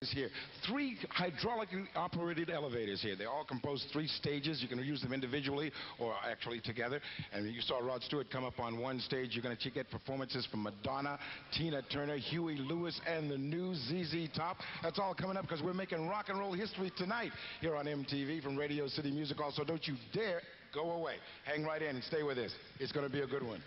Here. 3 hydraulically operated elevators here. They all compose 3 stages. You can use them individually or actually together. And you saw Rod Stewart come up on one stage. You're going to get performances from Madonna, Tina Turner, Huey Lewis, and the new ZZ Top. That's all coming up because we're making rock and roll history tonight here on MTV from Radio City Music Hall. So don't you dare go away. Hang right in and stay with us. It's going to be a good one.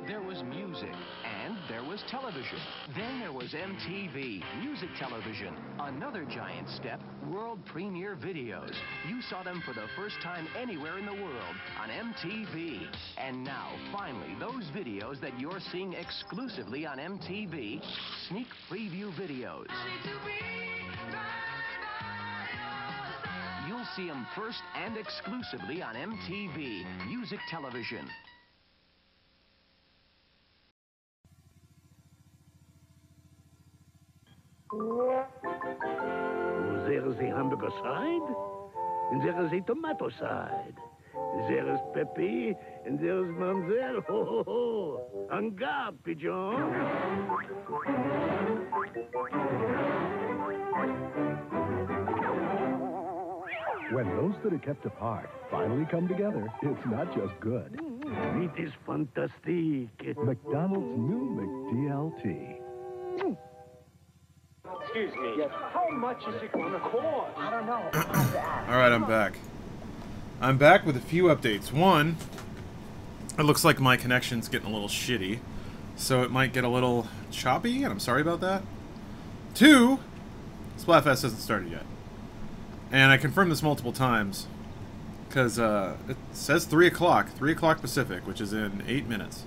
There was music, and there was television. Then there was MTV, music television. Another giant step, world premiere videos. You saw them for the first time anywhere in the world on MTV. And now, finally, those videos that you're seeing exclusively on MTV, sneak preview videos. You'll see them first and exclusively on MTV, music television. There is a hamburger side, and there is a tomato side. There is Pepe, and there is Mamselle. Ho, ho, ho. En garde, pigeon. When those that are kept apart finally come together, it's not just good. It is fantastic. McDonald's new McDLT. Excuse me. Yes. How much is it going to cost? I don't know. Alright, I'm back. I'm back with a few updates. One, it looks like my connection's getting a little shitty, so it might get a little choppy, and I'm sorry about that. Two, Splatfest hasn't started yet. And I confirmed this multiple times, because it says 3 o'clock. 3 o'clock Pacific, which is in 8 minutes.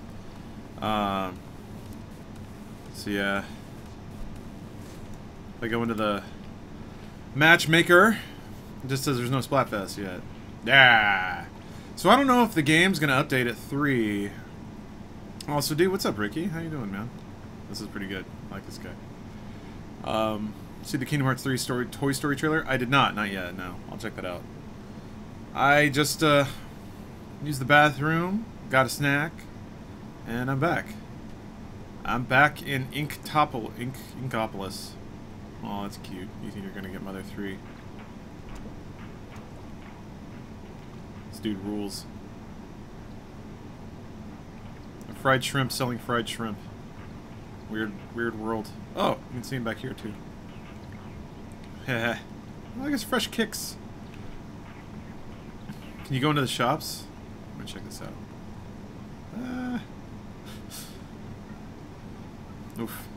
So yeah. If I go into the matchmaker, it just says there's no Splatfest yet. Yeah. So I don't know if the game's gonna update at 3. Also, dude, what's up, Ricky? How you doing, man? This is pretty good. I like this guy. See the Kingdom Hearts 3 Toy Story trailer? I did not yet. No, I'll check that out. I just used the bathroom, got a snack, and I'm back. I'm back in Inkopolis. Oh, that's cute. You think you're gonna get Mother 3? This dude rules. A fried shrimp selling fried shrimp. Weird world. Oh, you can see him back here too. Heh. Well, I guess fresh kicks. Can you go into the shops? Let me check this out. Oof.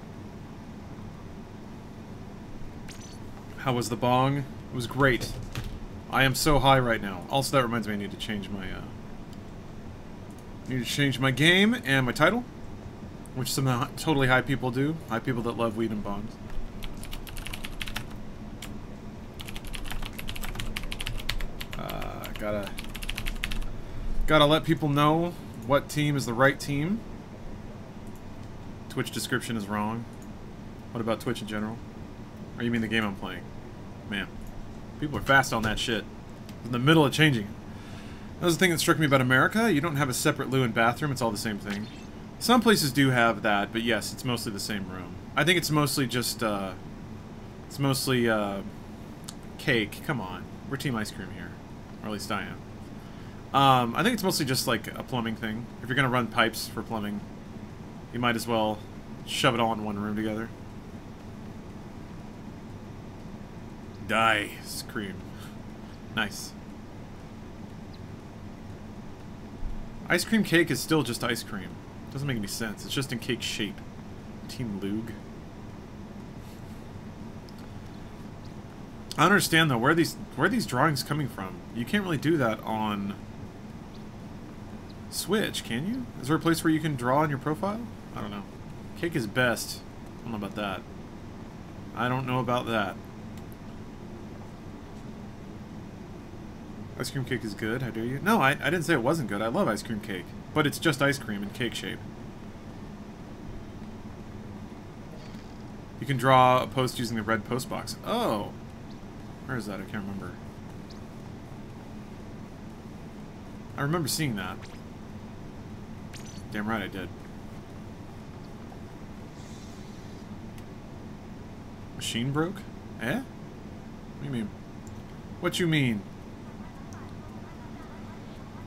How was the bong? It was great. I am so high right now. Also, that reminds me I need to change my game and my title, which some totally high people do. High people that love weed and bongs. Gotta let people know what team is the right team. Twitch description is wrong. What about Twitch in general? Or you mean the game I'm playing? Man, people are fast on that shit. In the middle of changing. That was the thing that struck me about America. You don't have a separate loo and bathroom. It's all the same thing. Some places do have that, but yes, it's mostly the same room. I think it's mostly just, it's mostly, cake. Come on. We're Team Ice Cream here. Or at least I am. I think it's mostly just, like, a plumbing thing. If you're gonna run pipes for plumbing, you might as well shove it all in one room together. Ice cream. Nice. Ice cream cake is still just ice cream. Doesn't make any sense. It's just in cake shape. Team Lug. I don't understand though. Where are these drawings coming from? You can't really do that on Switch, can you? Is there a place where you can draw on your profile? I don't know. Cake is best. I don't know about that. I don't know about that. Ice cream cake is good, how dare you? No, I didn't say it wasn't good. I love ice cream cake. But it's just ice cream in cake shape. You can draw a post using the red post box. Oh! Where is that? I can't remember. I remember seeing that. Damn right I did. Machine broke? Eh? What do you mean? What you mean?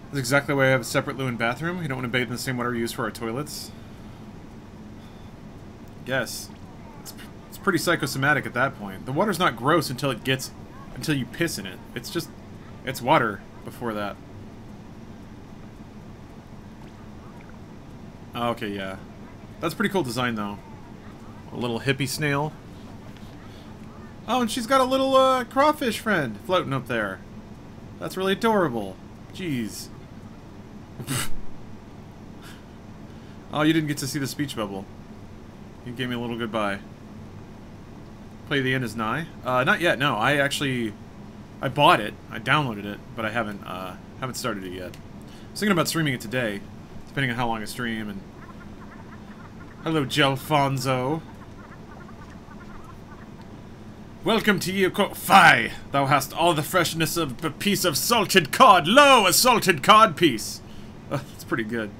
That's exactly why I have a separate loo and bathroom. You don't want to bathe in the same water we use for our toilets. Guess. It's pretty psychosomatic at that point. The water's not gross until you piss in it. It's water before that. Oh, okay, yeah. That's pretty cool design though. A little hippie snail. Oh, and she's got a little crawfish friend floating up there. That's really adorable. Jeez. Oh, you didn't get to see the speech bubble. You gave me a little goodbye. Play the end is nigh? Not yet, no. I bought it. I downloaded it, but I haven't started it yet. I was thinking about streaming it today, depending on how long I stream, and... Hello, Gelfonzo. Welcome to you, Fie! Thou hast all the freshness of a piece of salted cod. Lo, a salted cod piece! That's pretty good.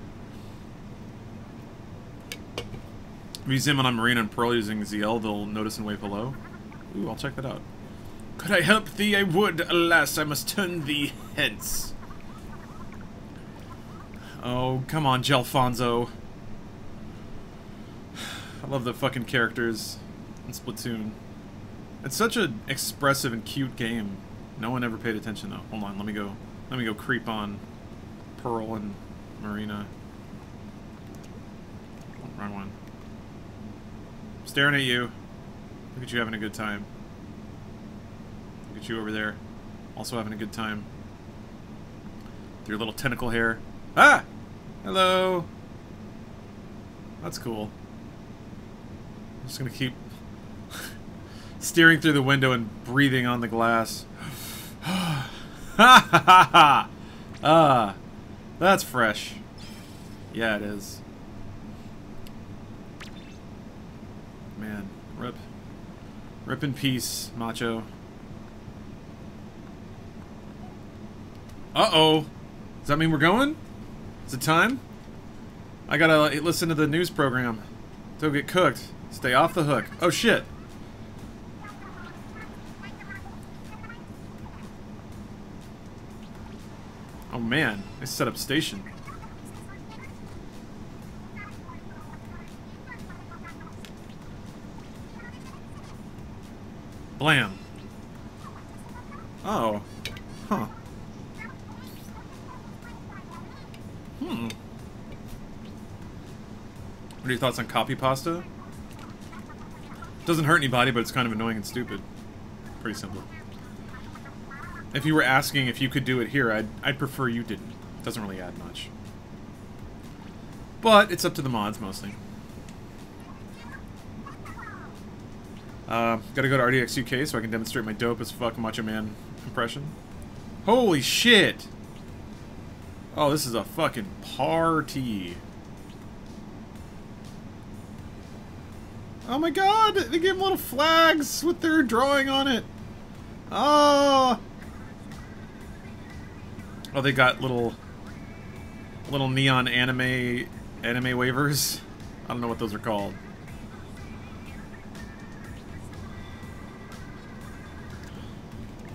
If you zoom in on Marina and Pearl using ZL, they'll notice and wave hello. Ooh, I'll check that out. Could I help thee? I would. Alas, I must turn thee hence. Oh, come on, Gelfonzo. I love the fucking characters in Splatoon. It's such an expressive and cute game. No one ever paid attention though. Hold on, let me go creep on Pearl and Marina. Oh, wrong one. Staring at you. Look at you having a good time. Look at you over there. Also having a good time. With your little tentacle hair. Ah! Hello! That's cool. I'm just gonna keep steering through the window and breathing on the glass. Ha ha ha ha! Ah, that's fresh. Yeah, it is. Man, rip. Rip in peace, Macho. Uh-oh. Does that mean we're going? Is it time? I gotta listen to the news program. Don't get cooked. Stay off the hook. Oh, shit. Oh, man. They set up station. Blam. Oh. Huh. What are your thoughts on copy pasta? Doesn't hurt anybody, but it's kind of annoying and stupid. Pretty simple. If you were asking if you could do it here, I'd prefer you didn't. It doesn't really add much. But it's up to the mods, mostly. Gotta go to RDX UK so I can demonstrate my dope as fuck Macho Man impression. Holy shit! Oh, this is a fucking party. Oh my god! They gave them little flags with their drawing on it. Oh! Oh, they got little neon anime waivers. I don't know what those are called.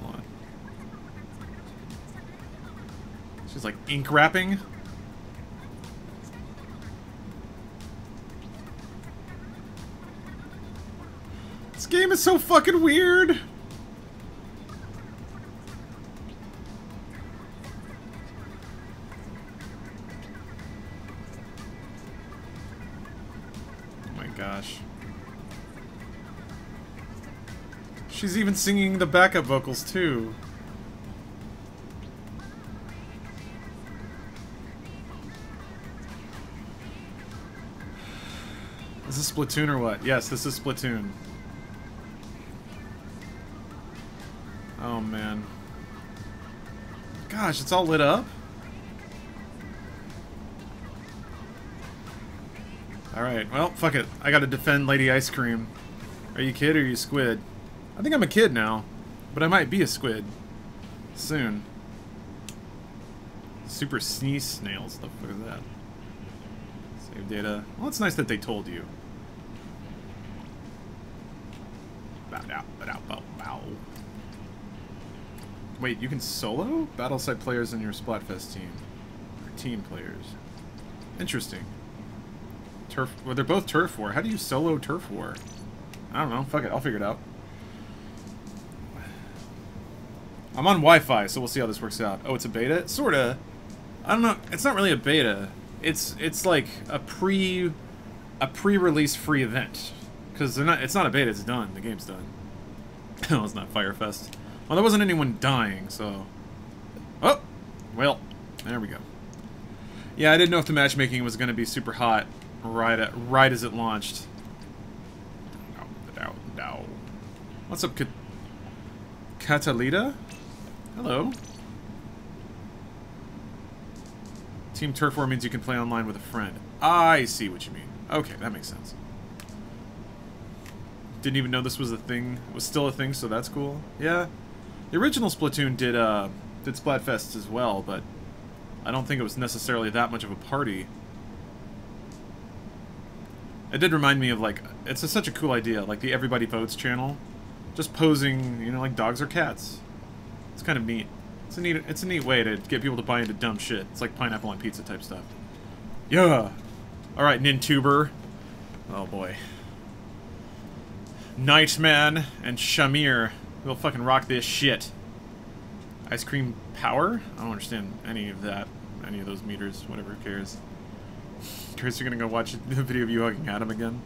Hold on. She's like ink wrapping. This game is so fucking weird. Gosh. She's even singing the backup vocals too. Is this Splatoon or what? Yes, this is Splatoon. Oh man. Gosh, it's all lit up? Alright, well, fuck it. I gotta defend Lady Ice Cream. Are you a kid or are you a squid? I think I'm a kid now, but I might be a squid. Soon. Super sneeze snails. The fuck is that? Save data. Well, it's nice that they told you. Wait, you can solo? Battle side players in your Splatfest team. Or team players. Interesting. Turf. Well, they're both turf war. How do you solo turf war? I don't know. Fuck it. I'll figure it out. I'm on Wi-Fi, so we'll see how this works out. Oh, it's a beta? Sorta. I don't know. It's not really a beta. It's like a pre-release free event. Because it's not a beta. It's done. The game's done. Oh, it's not Firefest. Well, there wasn't anyone dying, so. Oh, well, there we go. Yeah, I didn't know if the matchmaking was going to be super hot. Right as it launched. What's up, Catalita? Hello. Team Turf War means you can play online with a friend. I see what you mean. Okay, that makes sense. Didn't even know this was a thing. It was still a thing, so that's cool. Yeah. The original Splatoon did Splatfests as well, but I don't think it was necessarily that much of a party. It did remind me of, like, it's such a cool idea, like the Everybody Votes channel. Just posing, you know, like dogs or cats. It's kind of neat. It's a neat way to get people to buy into dumb shit. It's like pineapple on pizza type stuff. Yeah! Alright, Nintuber. Oh boy. Nightman and Shamir will fucking rock this shit. Ice cream power? I don't understand any of that. Any of those meters. Whatever, who cares? Chris, you're gonna go watch the video of you hugging Adam again?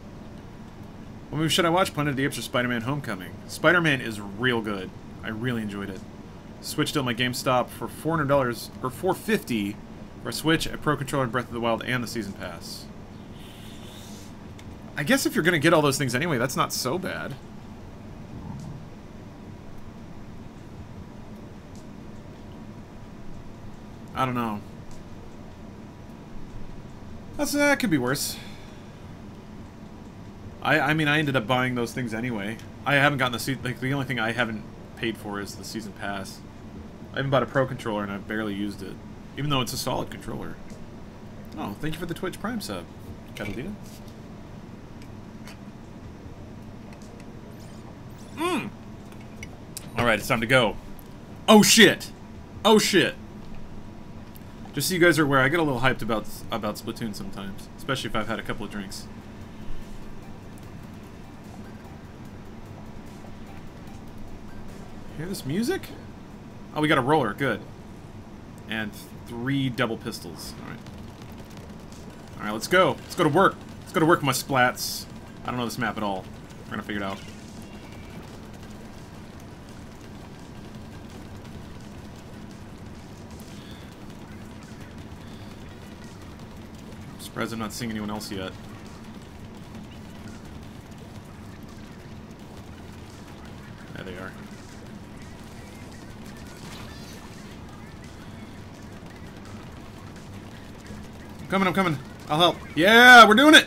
What movie should I watch? Planet of the Apes or Spider-Man Homecoming? Spider-Man is real good. I really enjoyed it. Switched on my GameStop for $400 or $450 for a Switch, a Pro Controller, Breath of the Wild, and the Season Pass. I guess if you're gonna get all those things anyway, that's not so bad. I don't know. That could be worse. I mean, I ended up buying those things anyway. I haven't gotten the only thing I haven't paid for is the Season Pass. I haven't bought a Pro Controller and I've barely used it. Even though it's a solid controller. Oh, thank you for the Twitch Prime sub, Catalina. Alright, it's time to go. Oh shit! Oh shit! Just so you guys are aware, I get a little hyped about Splatoon sometimes. Especially if I've had a couple of drinks. Hear this music? Oh, we got a roller, good. And 3 double pistols. Alright. Alright, let's go. Let's go to work. Let's go to work, my splats. I don't know this map at all. We're gonna figure it out. I'm surprised I'm not seeing anyone else yet. There they are. I'm coming. I'll help. Yeah, we're doing it!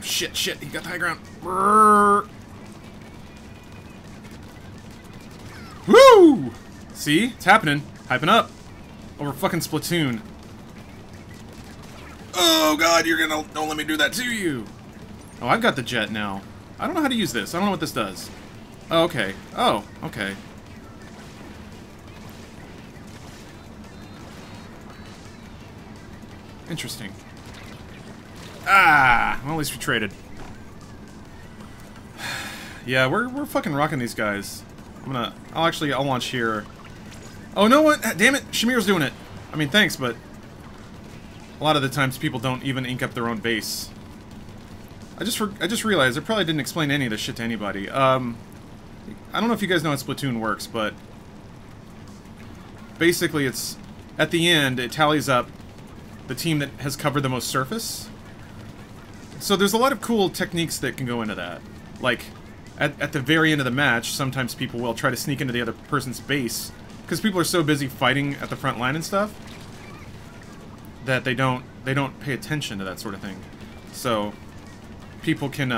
Shit, he got the high ground. Brrr. Woo! See? It's happening. Hyping up. Over fucking Splatoon. Oh god, you're gonna... Don't let me do that to you! Oh, I've got the jet now. I don't know how to use this. I don't know what this does. Oh, okay. Oh, okay. Interesting. Ah! Well, at least we traded. Yeah, we're fucking rocking these guys. I'll launch here. Oh, no, what? Damn it! Shamir's doing it! I mean, thanks, but... A lot of the times people don't even ink up their own base. I just realized I probably didn't explain any of this shit to anybody. I don't know if you guys know how Splatoon works, but... Basically, it's... At the end, it tallies up the team that has covered the most surface. So there's a lot of cool techniques that can go into that. Like, at the very end of the match, sometimes people will try to sneak into the other person's base, because people are so busy fighting at the front line and stuff, that they don't pay attention to that sort of thing. So, people can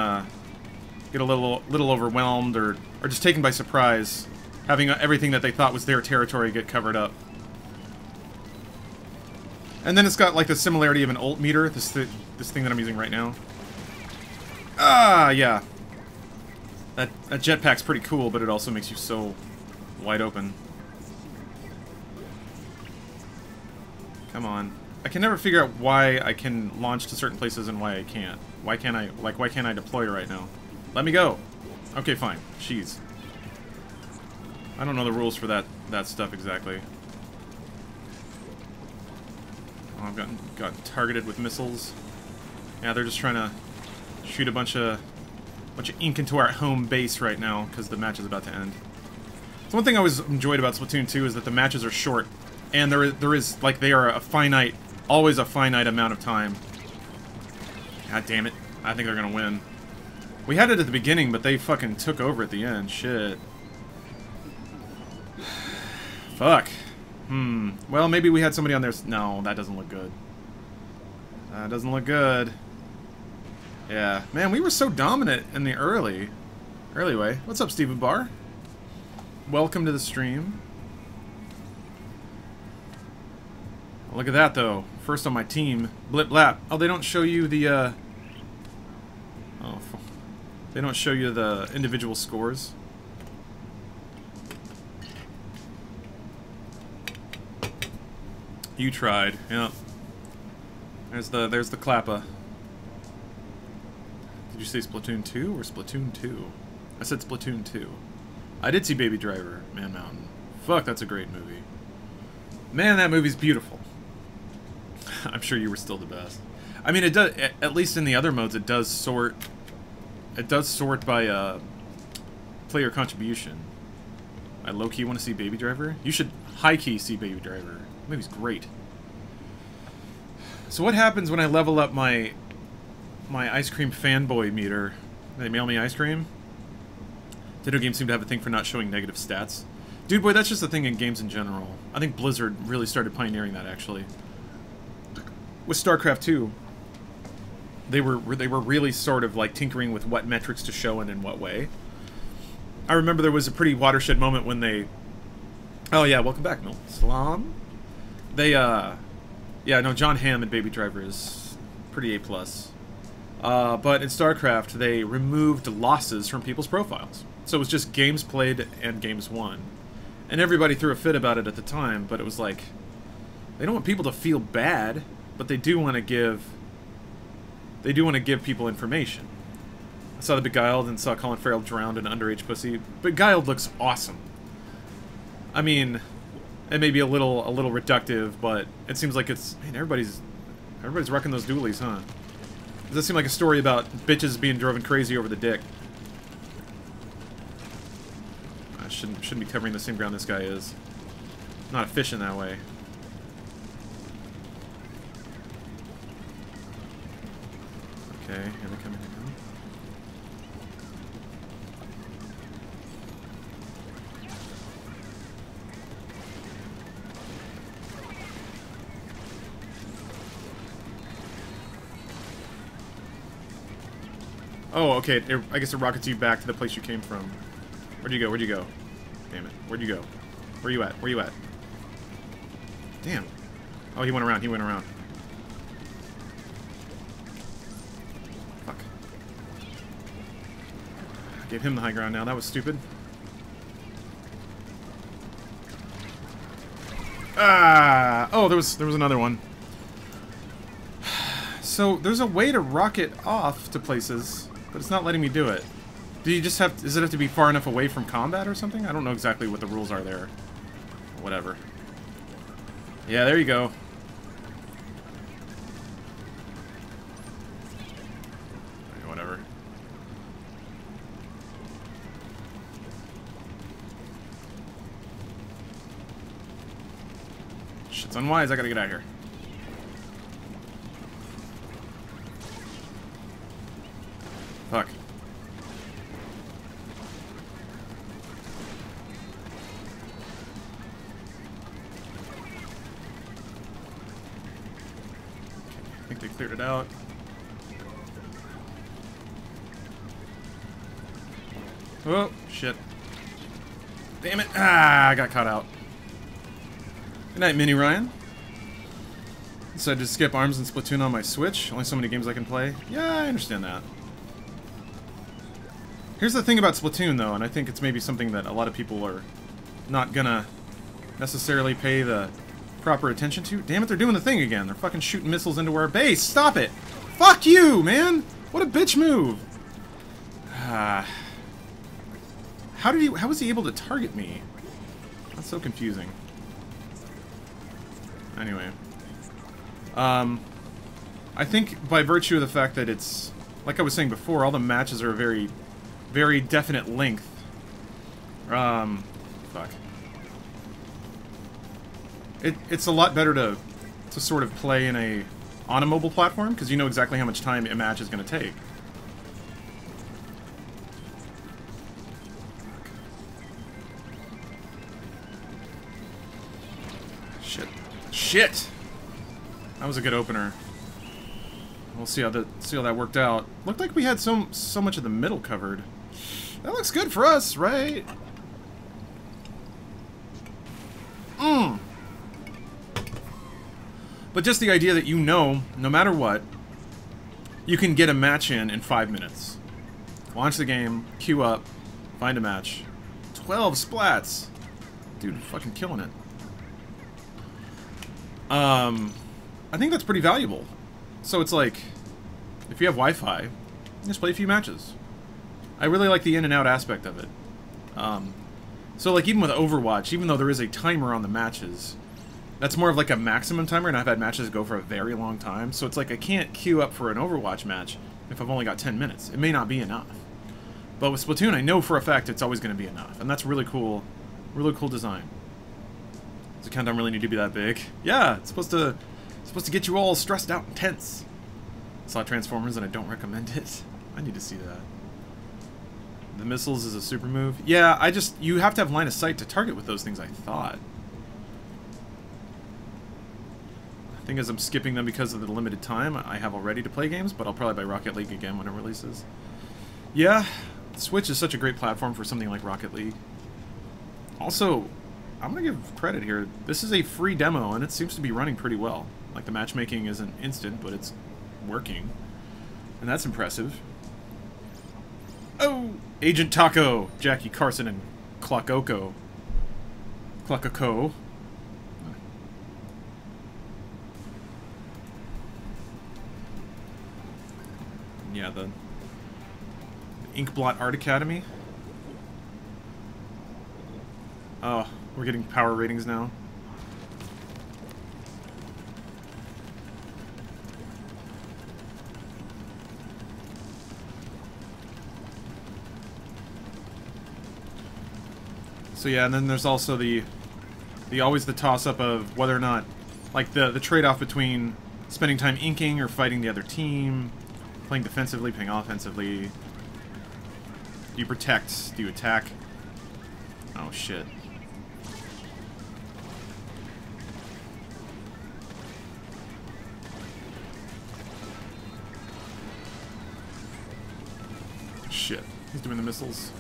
get a little overwhelmed, or just taken by surprise, having everything that they thought was their territory get covered up. And then it's got like the similarity of an ult meter, this thing that I'm using right now. Ah, yeah. That jetpack's pretty cool, but it also makes you so wide open. Come on. I can never figure out why I can launch to certain places and why I can't. Why can't I deploy right now? Let me go! Okay, fine. Jeez. I don't know the rules for that stuff exactly. Oh, I've gotten targeted with missiles. Yeah, they're just trying to shoot a bunch of ink into our home base right now, because the match is about to end. So one thing I always enjoyed about Splatoon 2 is that the matches are short, and there is, like, they are always a finite amount of time. God damn it. I think they're gonna win. We had it at the beginning, but they fucking took over at the end. Shit. Fuck. Well, maybe we had somebody on there. No, that doesn't look good. That doesn't look good. Yeah. Man, we were so dominant in the early way. What's up, Steven Barr? Welcome to the stream. Look at that, though. First on my team. Blip blap. Oh, they don't show you the, Oh, they don't show you the individual scores. You tried. Yep. There's the clappa. Did you say Splatoon 2 or Splatoon 2? I said Splatoon 2. I did see Baby Driver, Man Mountain. Fuck, that's a great movie. Man, that movie's beautiful. I'm sure you were still the best. I mean, it does. At least in the other modes, it does sort. It does sort by player contribution. I low-key want to see Baby Driver. You should high-key see Baby Driver. The movie's great. So what happens when I level up my ice cream fanboy meter? They mail me ice cream? Video games seem to have a thing for not showing negative stats. Dude, boy, that's just a thing in games in general. I think Blizzard really started pioneering that, actually. With StarCraft 2, they were really sort of like tinkering with what metrics to show and in what way. I remember there was a pretty watershed moment when they... Oh yeah, welcome back, Mil. Salam. They, yeah, no, John Hamm in Baby Driver is pretty A+. But in StarCraft, they removed losses from people's profiles. So it was just games played and games won. And everybody threw a fit about it at the time, but it was like... They don't want people to feel bad, but they do want to give... They do want to give people information. I saw The Beguiled and saw Colin Farrell drowned in underage pussy. Beguiled looks awesome. I mean, it may be a little reductive, but it seems like it's... Man, everybody's wrecking those dualies, huh? Does that seem like a story about bitches being driven crazy over the dick? I shouldn't be covering the same ground this guy is. I'm not efficient that way. Okay, here they come, here they come. Oh, okay. I guess it rockets you back to the place you came from. Where'd you go? Where'd you go? Damn it. Where'd you go? Where you at? Where you at? Damn. Oh, he went around. He went around. Fuck. I gave him the high ground now. That was stupid. Ah! Oh, there was another one. So, there's a way to rocket off to places, but it's not letting me do it. Do you just have... Does it have to be far enough away from combat or something? I don't know exactly what the rules are there. Whatever. Yeah, there you go. Whatever. Shit's unwise. I gotta get out of here. Fuck. I think they cleared it out. Oh, shit. Damn it. Ah, I got caught out. Good night, Mini Ryan. Decided to skip ARMS and Splatoon on my Switch. Only so many games I can play. Yeah, I understand that. Here's the thing about Splatoon, though, and I think it's maybe something that a lot of people are not gonna necessarily pay the proper attention to. Damn it, they're doing the thing again. They're fucking shooting missiles into our base. Stop it! Fuck you, man! What a bitch move! How was he able to target me? That's so confusing. Anyway. I think by virtue of the fact that it's, like I was saying before, all the matches are very, very definite length. Fuck. It's a lot better to sort of play on a mobile platform, because you know exactly how much time a match is going to take. Shit! That was a good opener. We'll see how that worked out. Looked like we had so much of the middle covered. That looks good for us, right? But just the idea that no matter what, you can get a match in 5 minutes. Launch the game, queue up, find a match. 12 splats! Dude, fucking killing it. I think that's pretty valuable. So it's like, if you have Wi-Fi, just play a few matches. I really like the in and out aspect of it. So like even with Overwatch, even though there is a timer on the matches, that's more of like a maximum timer, and I've had matches go for a very long time. So it's like I can't queue up for an Overwatch match if I've only got 10 minutes. It may not be enough. But with Splatoon, I know for a fact it's always going to be enough, and that's really cool design. Does the countdown really need to be that big? Yeah, it's supposed to get you all stressed out and tense. I saw Transformers and I don't recommend it. I need to see that. The missiles is a super move. Yeah, you have to have line of sight to target with those things, I thought. The thing is, I'm skipping them because of the limited time I have already to play games, but I'll probably buy Rocket League again when it releases. Yeah, Switch is such a great platform for something like Rocket League. Also, I'm going to give credit here. This is a free demo, and it seems to be running pretty well. Like, the matchmaking isn't instant, but it's working. And that's impressive. Oh! Agent Taco, Jackie Carson, and Clockoko. Yeah, the Inkblot Art Academy. Oh, we're getting power ratings now. So yeah, and then there's also always the toss-up of whether or not, like the trade-off between spending time inking or fighting the other team, playing defensively, playing offensively. Do you protect? Do you attack? Oh shit. He's doing the missiles.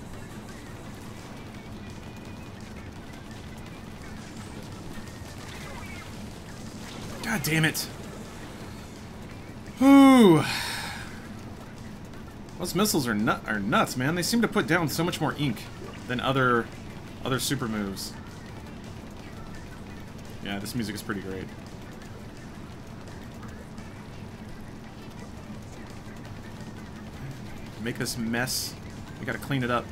God damn it. Ooh. Those missiles are nuts, man. They seem to put down so much more ink than other super moves. Yeah, this music is pretty great. Make this mess. We gotta clean it up.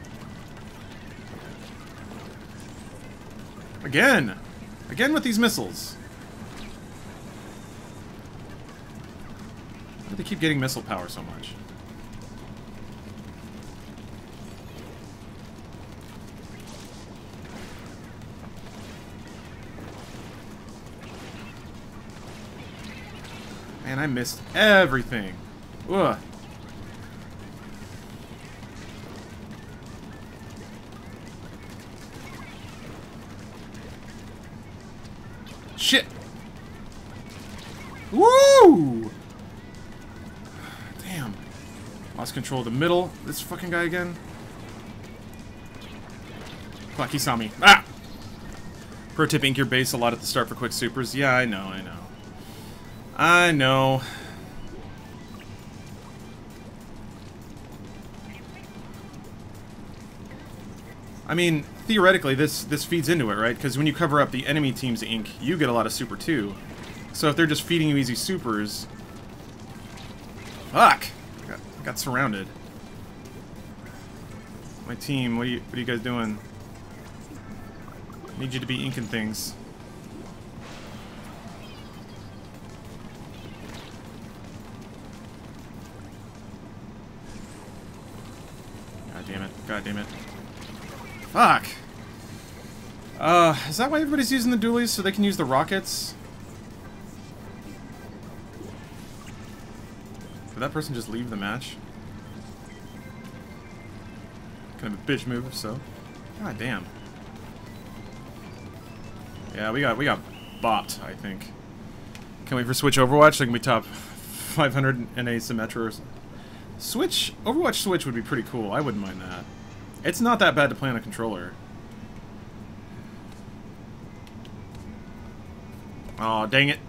Again! Again with these missiles. Why do they keep getting missile power so much? Man, I missed everything. Ugh. Shit! Woo! Damn. Lost control of the middle. This fucking guy again. Fuck, he saw me. Ah! Pro tip, ink your base a lot at the start for quick supers. Yeah, I know, I know. I know. I mean, theoretically, this feeds into it, right? Because when you cover up the enemy team's ink, you get a lot of super too. So if they're just feeding you easy supers... Fuck! I got surrounded. My team, what are you guys doing? I need you to be inking things. God damn it. God damn it. Fuck! Is that why everybody's using the dualies? So they can use the rockets? Did that person just leave the match? Kind of a bitch move, if so. God damn. Yeah, we got bopped, I think. Can't wait for Switch Overwatch. They can be top 500 in a Symmetra. Switch, Overwatch Switch would be pretty cool. I wouldn't mind that. It's not that bad to play on a controller. Aw, dang it.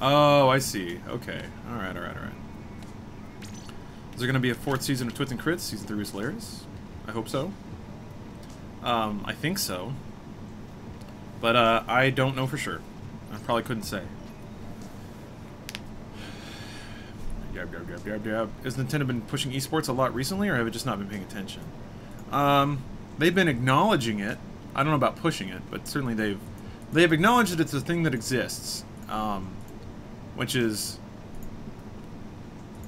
Oh, I see. Okay. Alright, alright, alright. Is there going to be a 4th season of Twits and Crits? Season 3 is hilarious. I hope so. I think so. But, I don't know for sure. I probably couldn't say. Has Nintendo been pushing esports a lot recently, or have it just not been paying attention? They've been acknowledging it. I don't know about pushing it, but certainly they've acknowledged that it's a thing that exists, which is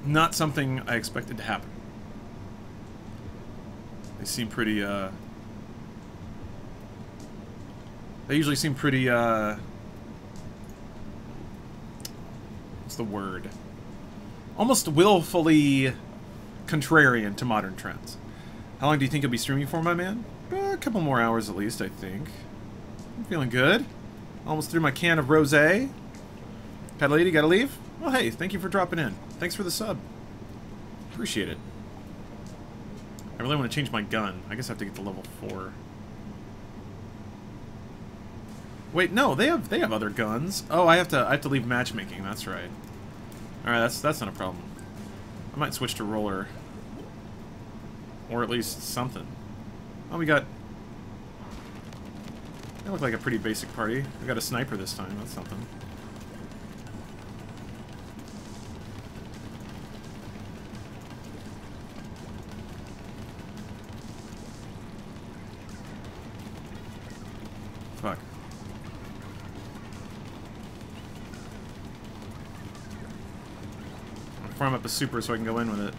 not something I expected to happen. They seem pretty. They usually seem pretty. What's the word? Almost willfully contrarian to modern trends. How long do you think you'll be streaming for, my man? A couple more hours at least, I think. I'm feeling good. Almost through my can of rosé. Catalina, gotta leave? Well, hey, thank you for dropping in. Thanks for the sub. Appreciate it. I really want to change my gun. I guess I have to get to level 4. Wait, no, they have other guns. Oh, I have to leave matchmaking. That's right. Alright, that's not a problem. I might switch to roller. Or at least something. Oh, we got... They look like a pretty basic party. We got a sniper this time. That's something. Fuck. Farm up a super so I can go in with it.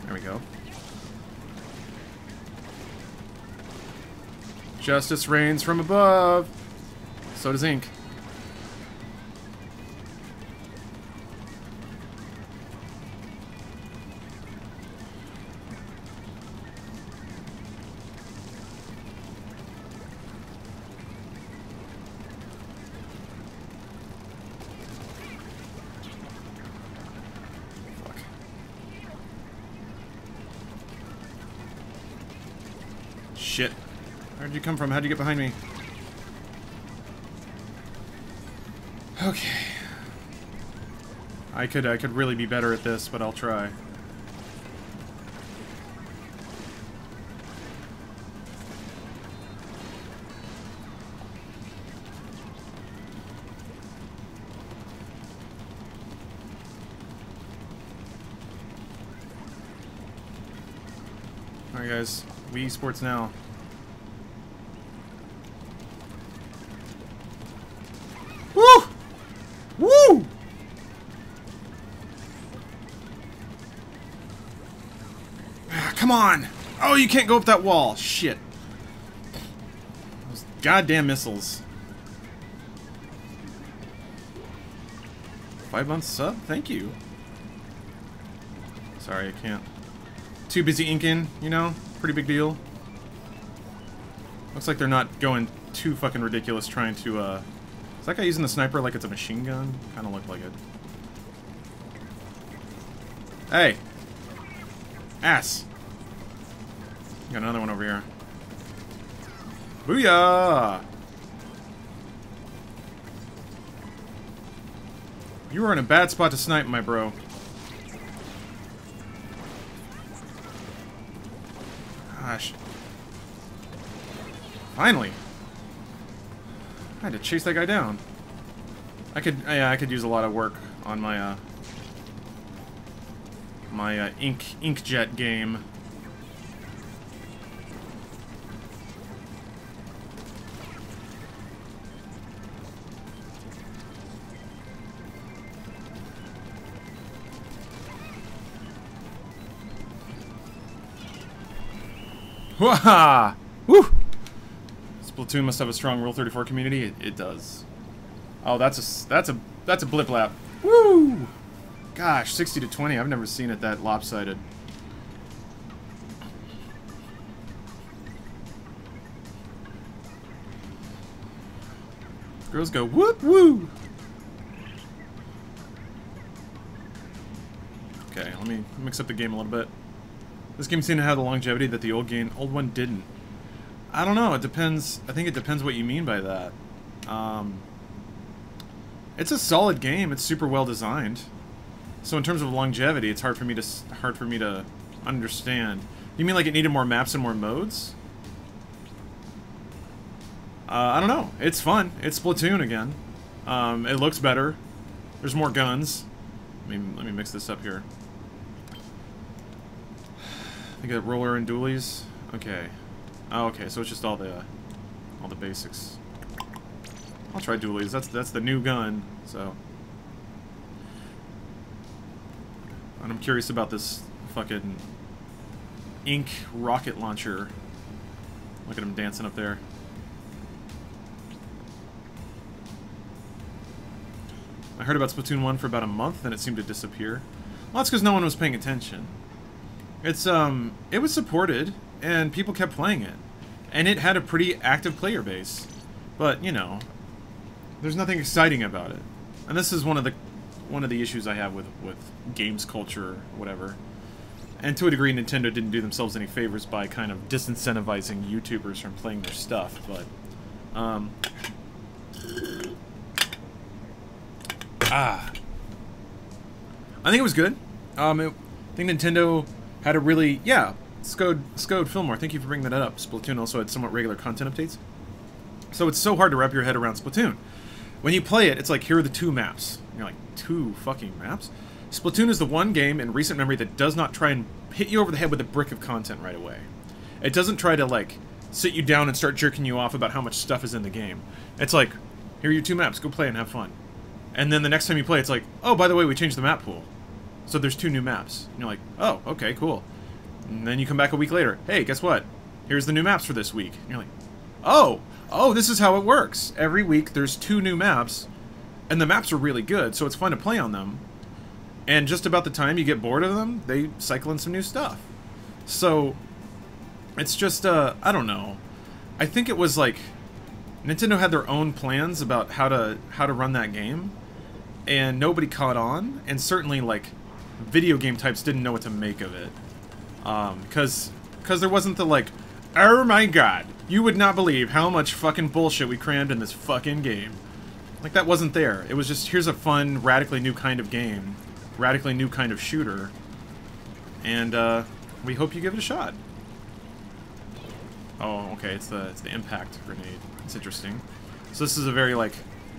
There we go. Justice reigns from above. So does ink. shit. Where'd you come from? How'd you get behind me? Okay. I could really be better at this, but I'll try. Alright guys, we esports now. Woo! Woo! Ah, come on! Oh, you can't go up that wall. Shit. Those goddamn missiles. 5 months sub? Thank you. Sorry, I can't. Too busy inking, you know? Pretty big deal. Looks like they're not going too fucking ridiculous trying to, Is that guy using the sniper like it's a machine gun? Kinda looked like it. Hey! Ass! Got another one over here. Booyah! You were in a bad spot to snipe, my bro. Gosh. Finally. I had to chase that guy down. I could use a lot of work on my inkjet game. Waha! Woo! Splatoon must have a strong Rule 34 community. It does. Oh, that's a blip lap. Woo! Gosh, 60 to 20. I've never seen it that lopsided. Girls go whoop woo. Okay, let me mix up the game a little bit. This game seemed to have the longevity that the old one didn't. I don't know, it depends. I think it depends what you mean by that. It's a solid game, it's super well designed. So in terms of longevity, it's hard for me to understand. You mean like it needed more maps and more modes? I don't know. It's fun. It's Splatoon again. It looks better. There's more guns. Let me mix this up here. I got roller and dualies. Okay. Oh, okay. So it's just all the basics. I'll try dualies. That's the new gun. So. And I'm curious about this fucking ink rocket launcher. Look at him dancing up there. I heard about Splatoon 1 for about a month, then it seemed to disappear. Well, that's because no one was paying attention. It was supported, and people kept playing it. And it had a pretty active player base. But, you know, there's nothing exciting about it. And this is one of the issues I have with games culture or whatever. And to a degree, Nintendo didn't do themselves any favors by kind of disincentivizing YouTubers from playing their stuff, but I think it was good. I think Nintendo had a really... Yeah, Scode Fillmore, thank you for bringing that up. Splatoon also had somewhat regular content updates. So it's so hard to wrap your head around Splatoon. When you play it, it's like, here are the 2 maps. And you're like, 2 fucking maps? Splatoon is the one game in recent memory that does not try and hit you over the head with a brick of content right away. It doesn't try to, like, sit you down and start jerking you off about how much stuff is in the game. It's like, here are your 2 maps, go play and have fun. And then the next time you play, it's like, oh, by the way, we changed the map pool. So there's 2 new maps. And you're like, oh, okay, cool. And then you come back a week later. Hey, guess what? Here's the new maps for this week. And you're like, oh, this is how it works. Every week there's 2 new maps, and the maps are really good, so it's fun to play on them. And just about the time you get bored of them, they cycle in some new stuff. So, it's just, I don't know. I think it was like, Nintendo had their own plans about how to run that game, and nobody caught on, and certainly, like, video game types didn't know what to make of it. Because there wasn't the, like, Oh my god. You would not believe how much fucking bullshit we crammed in this fucking game. Like, that wasn't there. It was just, here's a fun, radically new kind of game. Radically new kind of shooter. And, we hope you give it a shot. Oh, okay, it's the impact grenade. It's interesting. So this is a very, like,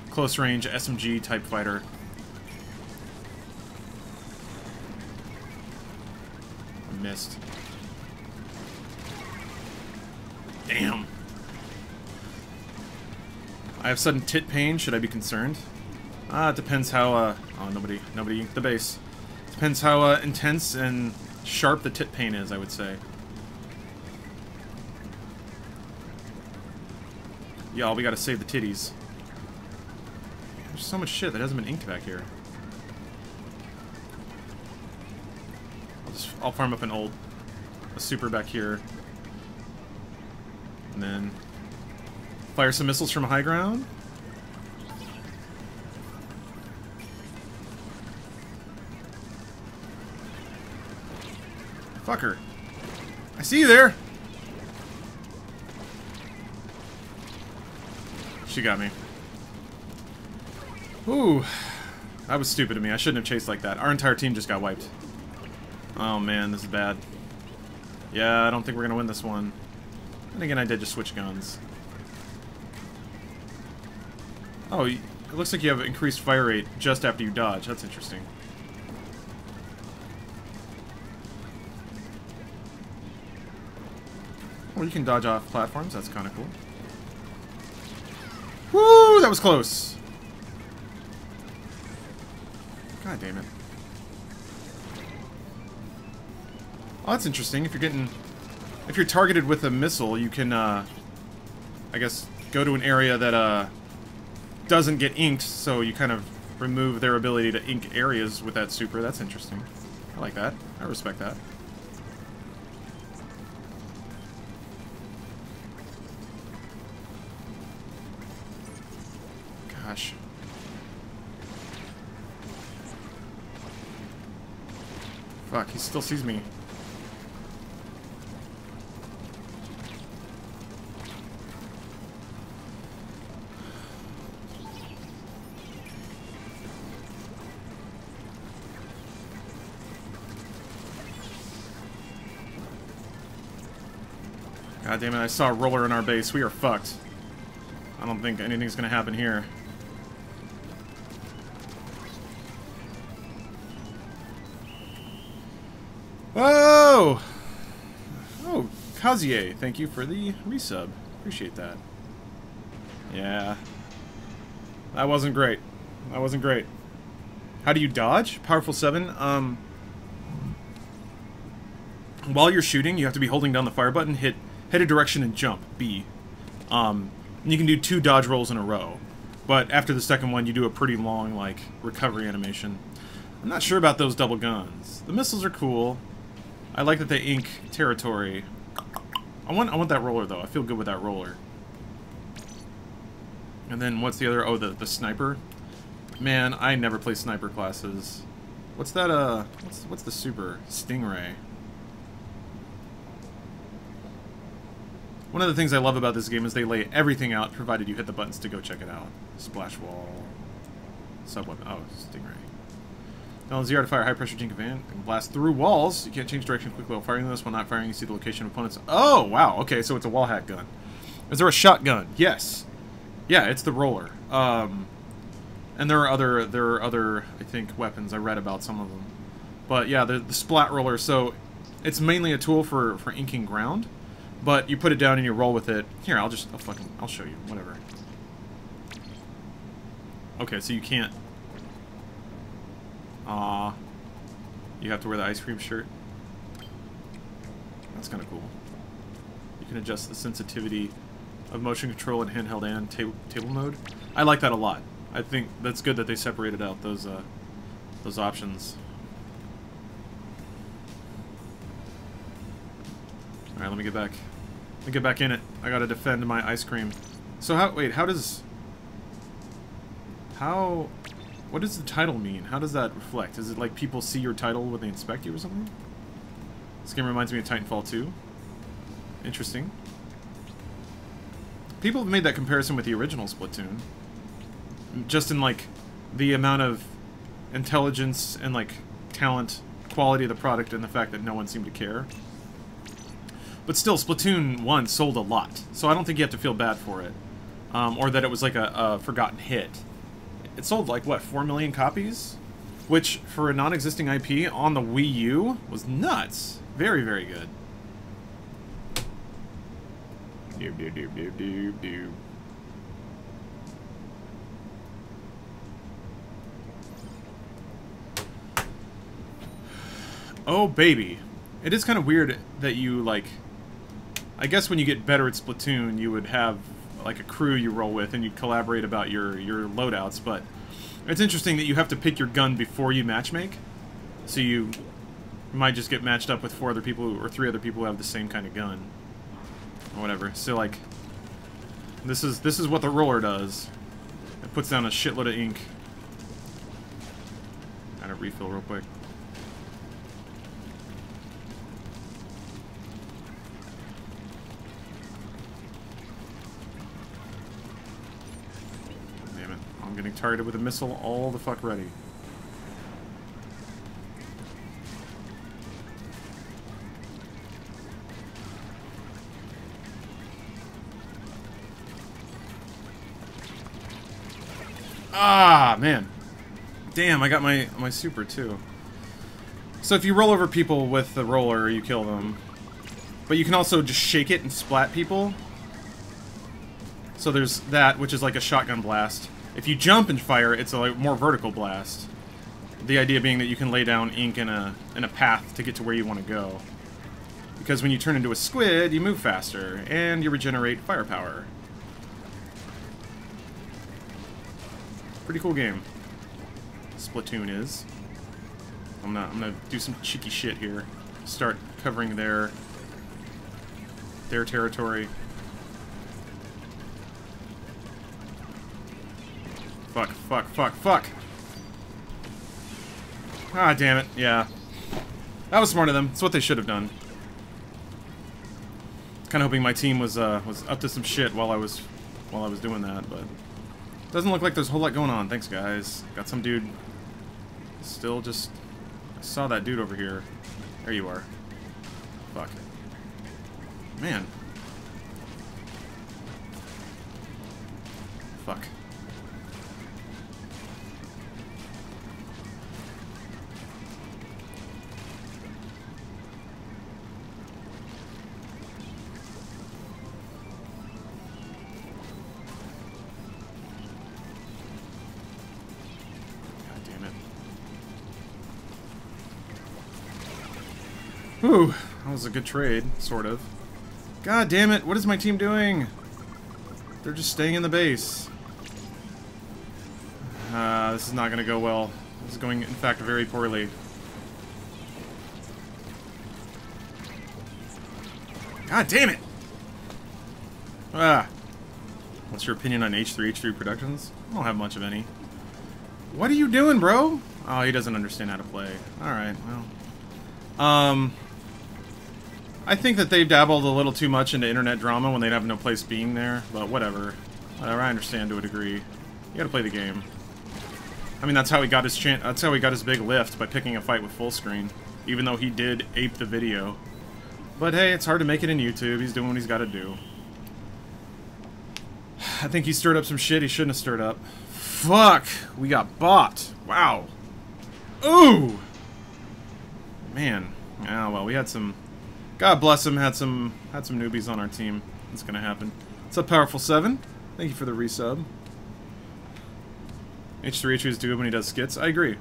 close-range SMG type fighter. I missed. Damn. I have sudden tit pain. Should I be concerned? It depends how, oh, nobody inked the base. Depends how, intense and sharp the tit pain is, I would say. Y'all, we gotta save the titties. There's so much shit that hasn't been inked back here. I'll farm up a super back here. And then fire some missiles from high ground. Fucker. I see you there. She got me. Ooh. That was stupid of me. I shouldn't have chased like that. Our entire team just got wiped. Oh man, this is bad. Yeah, I don't think we're gonna win this one. And again, I did just switch guns. Oh, it looks like you have increased fire rate just after you dodge. That's interesting. Well, you can dodge off platforms. That's kind of cool. Woo! That was close. God damn it. Oh, that's interesting. If you're targeted with a missile, you can, I guess, go to an area that, doesn't get inked, so you kind of remove their ability to ink areas with that super. That's interesting. I like that. I respect that. Gosh. Fuck, he still sees me. God damn it, I saw a roller in our base. We are fucked. I don't think anything's gonna happen here. Oh! Oh, Kazie, thank you for the resub. Appreciate that. Yeah. That wasn't great. That wasn't great. How do you dodge? Powerful 7? While you're shooting, you have to be holding down the fire button, hit a direction and jump, B. And you can do 2 dodge rolls in a row. But after the second one, you do a pretty long, like, recovery animation. I'm not sure about those double guns. The missiles are cool. I like that they ink territory. I want that roller, though. I feel good with that roller. And then what's the other? Oh, the sniper. Man, I never play sniper classes. What's that, what's the super? Stingray. One of the things I love about this game is they lay everything out, provided you hit the buttons to go check it out. Splash wall. Sub-weapon. Oh, Stingray. Down 0 to fire high pressure jink van. Can blast through walls. You can't change direction quickly while firing this. While not firing, you see the location of opponents. Oh, wow. Okay, so it's a wall hack gun. Is there a shotgun? Yes. Yeah, it's the roller. And there are other, I think, weapons. I read about some of them. But yeah, the splat roller. So it's mainly a tool for inking ground. But you put it down and you roll with it. Here, I'll show you. Whatever. Okay, so you can't. You have to wear the ice cream shirt. That's kind of cool. You can adjust the sensitivity of motion control in handheld and table mode. I like that a lot. I think that's good that they separated out those options. All right, let me get back. Let me get back in it. I gotta defend my ice cream. So what does the title mean? How does that reflect? Is it like people see your title when they inspect you or something? This game reminds me of Titanfall 2. Interesting. people have made that comparison with the original Splatoon. Just in, like, the amount of intelligence and, like, talent, quality of the product, and the fact that no one seemed to care. But still, Splatoon 1 sold a lot, so I don't think you have to feel bad for it. Or that it was like a forgotten hit. It sold like, what, 4 million copies? Which, for a non-existing IP on the Wii U, was nuts. Very, very good. Doob, doob, doob, doob, doob, doob. Oh, baby. It is kind of weird that you, like... I guess when you get better at Splatoon, you would have, like, a crew you roll with, and you collaborate about your loadouts, but... It's interesting that you have to pick your gun before you matchmake. So you might just get matched up with 4 other people, or 3 other people who have the same kind of gun. Or whatever. So, like... This is what the roller does. It puts down a shitload of ink. Gotta refill real quick. I'm getting targeted with a missile all the fuck ready. Ah, man. Damn, I got my super too. So if you roll over people with the roller, you kill them. But you can also just shake it and splat people. So there's that, which is like a shotgun blast. If you jump and fire, it's a like, more vertical blast. The idea being that you can lay down ink in a path to get to where you want to go. Because when you turn into a squid, you move faster, and you regenerate firepower. Pretty cool game. Splatoon is. I'm gonna do some cheeky shit here. Start covering their territory. Fuck, fuck, fuck, fuck! Ah, damn it, yeah. That was smart of them. It's what they should have done. Kinda hoping my team was up to some shit while I was doing that, but... Doesn't look like there's a whole lot going on. Thanks, guys. Got some dude... Still just... I saw that dude over here. There you are. Fuck. Man. Fuck. Whew, that was a good trade, sort of. God damn it, what is my team doing? They're just staying in the base. This is not going to go well. This is going, in fact, very poorly. God damn it! Ah. What's your opinion on H3 Productions? I don't have much of any. What are you doing, bro? Oh, he doesn't understand how to play. Alright, well... I think that they've dabbled a little too much into internet drama when they'd have no place being there, but whatever. Whatever, I understand to a degree. You gotta play the game. I mean, that's how he got his that's how he got his big lift, by picking a fight with full screen. Even though he did ape the video. But hey, it's hard to make it in YouTube. He's doing what he's gotta do. I think he stirred up some shit he shouldn't have stirred up. Fuck! We got bopped. Wow. Ooh! Man. Ah, well, we had some... God bless him, had some newbies on our team. It's gonna happen. What's up, Powerful 7? Thank you for the resub. H3H is good when he does skits. I agree.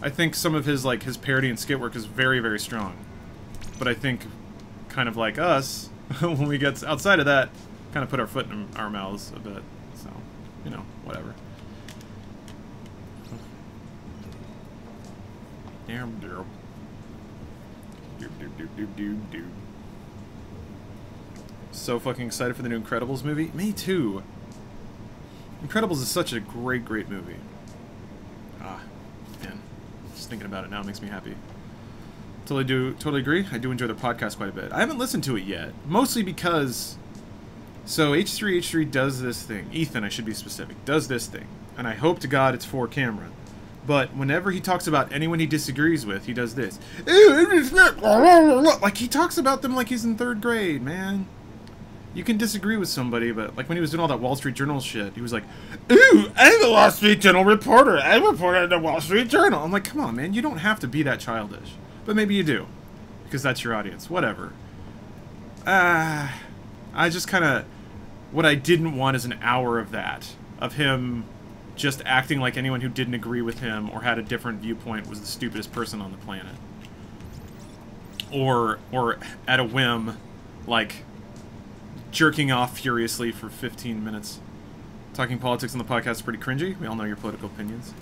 I think some of his his parody and skit work is very, very strong. But I think, kind of like us, when we get outside of that, kind of put our foot in our mouths a bit. So, you know, whatever. Damn, girl. So fucking excited for the new Incredibles movie. Me too. Incredibles is such a great, great movie. Ah, man. Just thinking about it now makes me happy. Totally agree. I do enjoy their podcast quite a bit. I haven't listened to it yet. Mostly because So H3H3 does this thing. Ethan, I should be specific, does this thing. And I hope to God it's for camera. But whenever he talks about anyone he disagrees with, he does this. Like, he talks about them like he's in 3rd grade, man. You can disagree with somebody, but like when he was doing all that Wall Street Journal shit, he was like, "Ooh, I'm a Wall Street Journal reporter. I reported the Wall Street Journal." I'm like, come on, man. You don't have to be that childish. But maybe you do. Because that's your audience. Whatever. I just kind of... What I didn't want is an hour of that. Of him just acting like anyone who didn't agree with him or had a different viewpoint was the stupidest person on the planet. Or at a whim, like, jerking off furiously for 15 minutes. Talking politics on the podcast is pretty cringy. We all know your political opinions.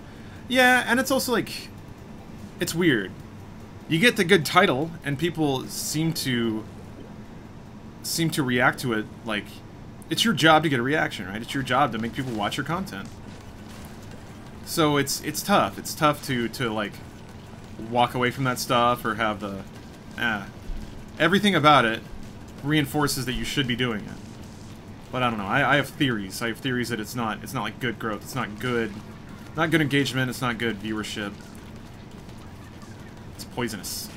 Yeah, and it's also like... It's weird. You get the good title, and people seem to react to it like... It's your job to get a reaction, right? It's your job to make people watch your content. So it's tough. It's tough to like walk away from that stuff or have the everything about it reinforces that you should be doing it. But I don't know. I have theories. I have theories that it's not like good growth. It's not good engagement. It's not good viewership. It's poisonous.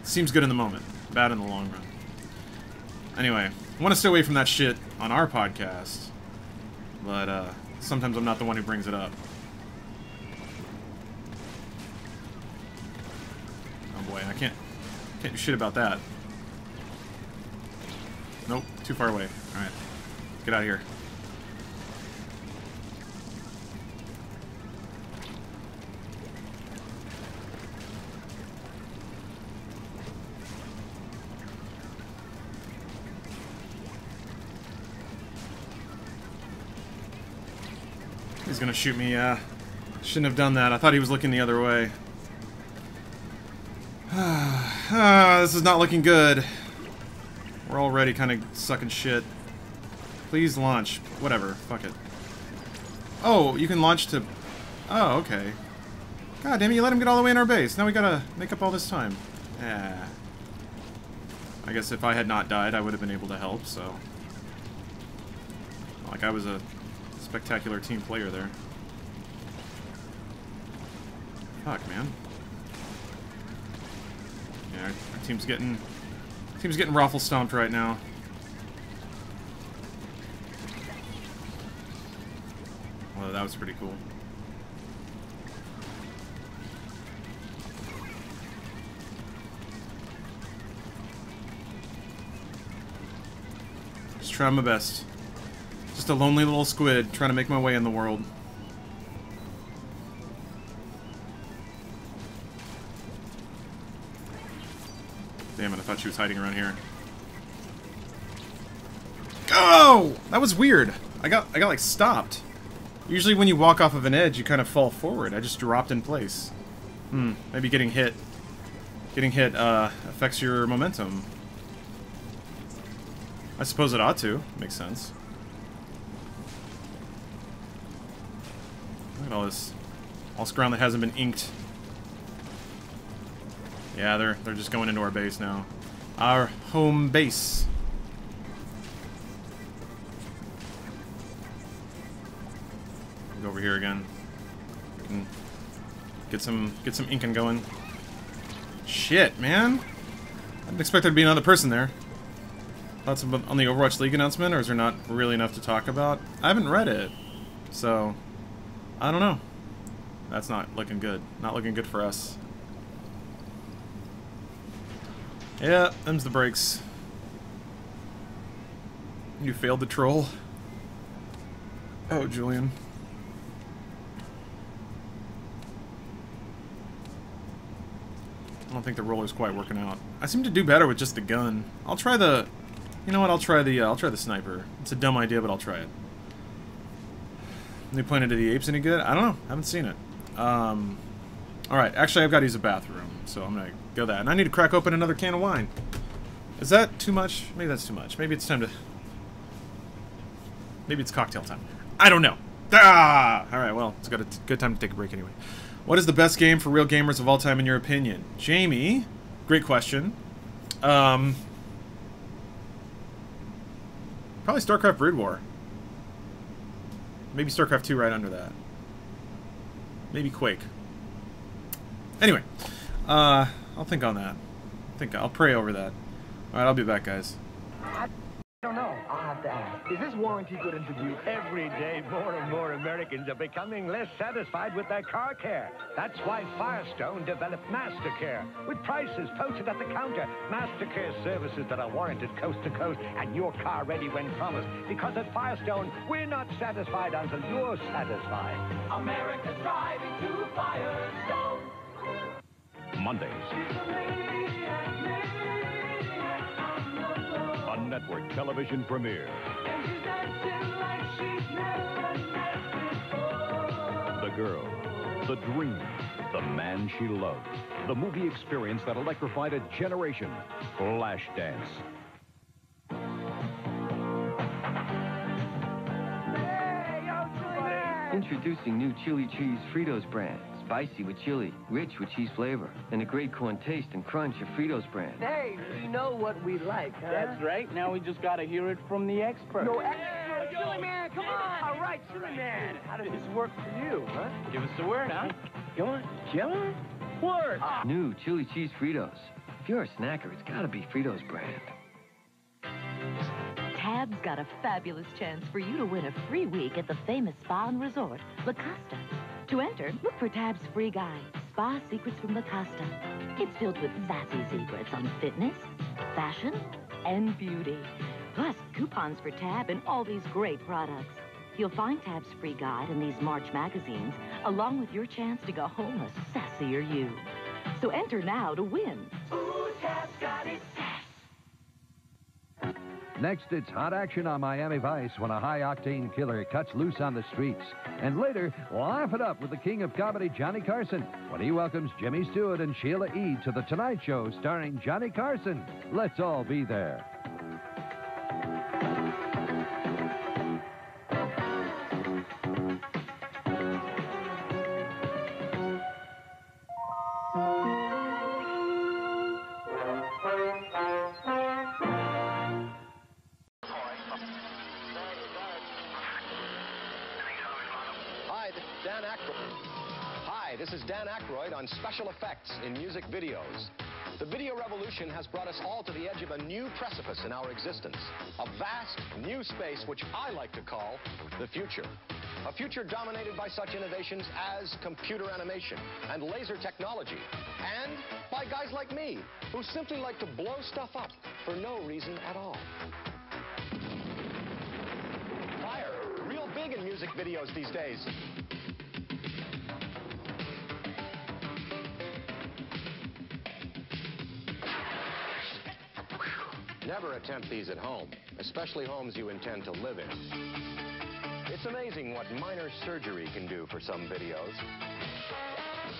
Seems good in the moment, bad in the long run. Anyway, I want to stay away from that shit on our podcast, but sometimes I'm not the one who brings it up. Oh boy, I can't do shit about that. Nope, too far away. Alright, get out of here. He's gonna shoot me, shouldn't have done that. I thought he was looking the other way. This is not looking good. We're already kind of sucking shit. Please launch. Whatever. Fuck it. Oh, you can launch to... Oh, okay. God damn it, you let him get all the way in our base. Now we gotta make up all this time. Yeah. I guess if I had not died, I would have been able to help, so... Like, I was a spectacular team player there. Fuck, man. Yeah, our team's getting raffle stomped right now. Well, that was pretty cool. Just trying my best. Just a lonely little squid trying to make my way in the world. Damn it, I thought she was hiding around here. Oh! That was weird. I got like stopped. Usually when you walk off of an edge, you kind of fall forward. I just dropped in place. Maybe getting hit affects your momentum. I suppose it ought to. Makes sense. Look at all this ground that hasn't been inked. Yeah, they're just going into our base now. Our home base. Go over here again. And get some inking going. Shit, man. I didn't expect there to be another person there. Thoughts on the Overwatch League announcement, or is there not really enough to talk about? I haven't read it, so I don't know. That's not looking good. Not looking good for us. Yeah, them's the breaks. You failed the troll. Oh, Julian. I don't think the roller's quite working out. I seem to do better with just the gun. I'll try the... You know what? I'll try the sniper. It's a dumb idea, but I'll try it. New Planet of the Apes any good? I don't know. I haven't seen it. Alright, actually I've got to use a bathroom, so I'm gonna go that. And I need to crack open another can of wine. Is that too much? Maybe that's too much. Maybe it's time to... Maybe it's cocktail time. I don't know. Ah! Alright, well, it's got a good time to take a break anyway. What is the best game for real gamers of all time in your opinion? Jamie, great question. Probably StarCraft Brood War. Maybe StarCraft 2 right under that. Maybe Quake. Anyway, I'll think on that. I'll pray over that. Alright, I'll be back, guys. I don't know. I'll have to ask. Is this warranty good into you? Every day, more and more Americans are becoming less satisfied with their car care. That's why Firestone developed MasterCare. With prices posted at the counter, MasterCare services that are warranted coast to coast and your car ready when promised. Because at Firestone, we're not satisfied until you're satisfied. America's driving to Firestone. Mondays. A network television premiere. The girl, the dream, the man she loved. The movie experience that electrified a generation. Flashdance. Introducing new chili cheese Fritos brand. Spicy with chili, rich with cheese flavor, and a great corn taste and crunch of Fritos brand. Hey, we know what we like, huh? That's right. Now we just gotta hear it from the expert. No expert. Chili Man, come on. All right, Chili Man. How does this work for you, huh? Give us the word, huh? Go on, Chili. Word. New chili cheese Fritos. If you're a snacker, it's gotta be Fritos brand. Tab's got a fabulous chance for you to win a free week at the famous spa and resort, La Costa. To enter, look for Tab's free guide, Spa Secrets from La Costa. It's filled with sassy secrets on fitness, fashion, and beauty. Plus, coupons for Tab and all these great products. You'll find Tab's free guide in these March magazines, along with your chance to go home a sassier you. So enter now to win. Ooh, Tab's got its sass. Next, it's hot action on Miami Vice when a high-octane killer cuts loose on the streets. And later, laugh it up with the king of comedy, Johnny Carson, when he welcomes Jimmy Stewart and Sheila E. to The Tonight Show starring Johnny Carson. Let's all be there. This is Dan Aykroyd on special effects in music videos. The video revolution has brought us all to the edge of a new precipice in our existence. A vast, new space which I like to call the future. A future dominated by such innovations as computer animation and laser technology. And by guys like me, who simply like to blow stuff up for no reason at all. Fire, real big in music videos these days. Never attempt these at home, especially homes you intend to live in. It's amazing what minor surgery can do for some videos.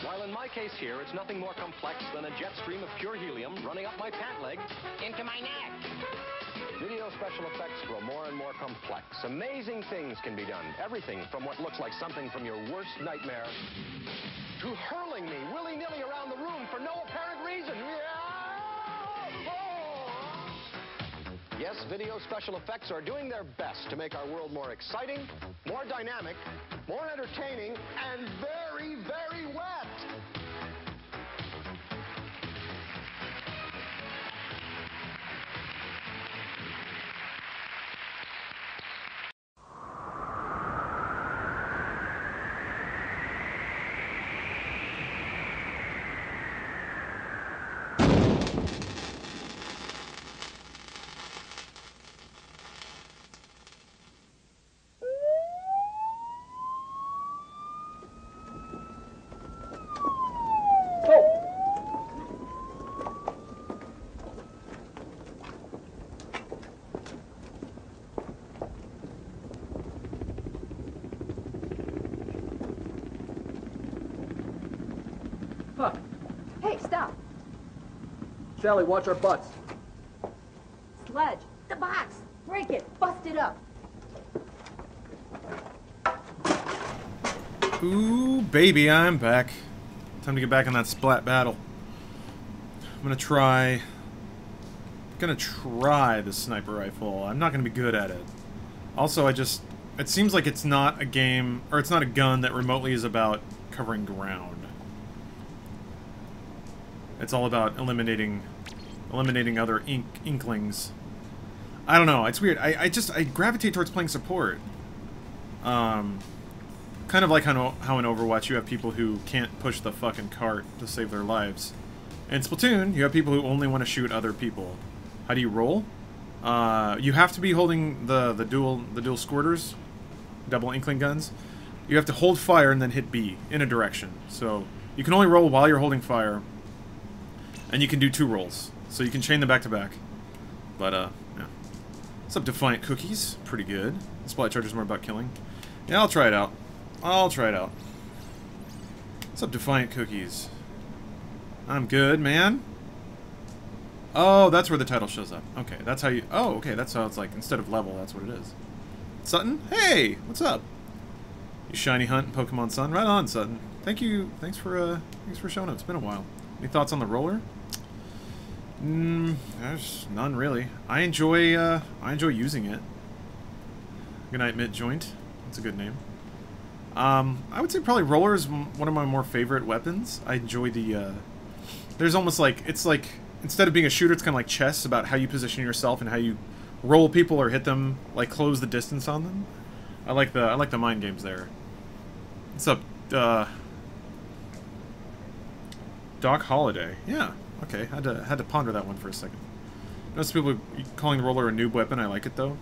While in my case here, it's nothing more complex than a jet stream of pure helium running up my pant leg into my neck. Video special effects grow more and more complex. Amazing things can be done. Everything from what looks like something from your worst nightmare to hurling me willy-nilly around the room for no apparent reason. Yes, video special effects are doing their best to make our world more exciting, more dynamic, more entertaining, and very, very wet. Hey, stop. Sally, watch our butts. Sludge. The box. Break it. Bust it up. Ooh, baby, I'm back. Time to get back on that splat battle. I'm gonna try gonna try the sniper rifle. I'm not gonna be good at it. Also, it seems like it's not a game, or it's not a gun that remotely is about covering ground. It's all about eliminating other inklings. I don't know, it's weird. I gravitate towards playing support. Kind of like how in Overwatch you have people who can't push the fucking cart to save their lives. In Splatoon, you have people who only want to shoot other people. How do you roll? You have to be holding the dual squirters, double inkling guns. You have to hold fire and then hit B in a direction. So you can only roll while you're holding fire, and you can do 2 rolls. So you can chain them back to back. But yeah. What's up, Defiant Cookies? Pretty good. Splat Charger's more about killing. Yeah, I'll try it out. What's up, Defiant Cookies? I'm good, man. Oh, that's where the title shows up. Okay, that's how you... Oh, okay, that's how it's like. Instead of level, that's what it is. Sutton? Hey, what's up? You shiny hunt in Pokemon Sun? Right on, Sutton. Thank you. Thanks for showing up. It's been a while. Any thoughts on the roller? There's none really. I enjoy using it. Good night, Mid Joint. That's a good name. I would say probably roller is one of my more favorite weapons. I enjoy the, there's almost like, it's like, instead of being a shooter, it's kind of like chess, about how you position yourself and how you roll people or hit them, like close the distance on them. I like the mind games there. What's up, Doc Holiday? Yeah, okay, had to ponder that one for a second. Most people calling the roller a noob weapon. I like it though.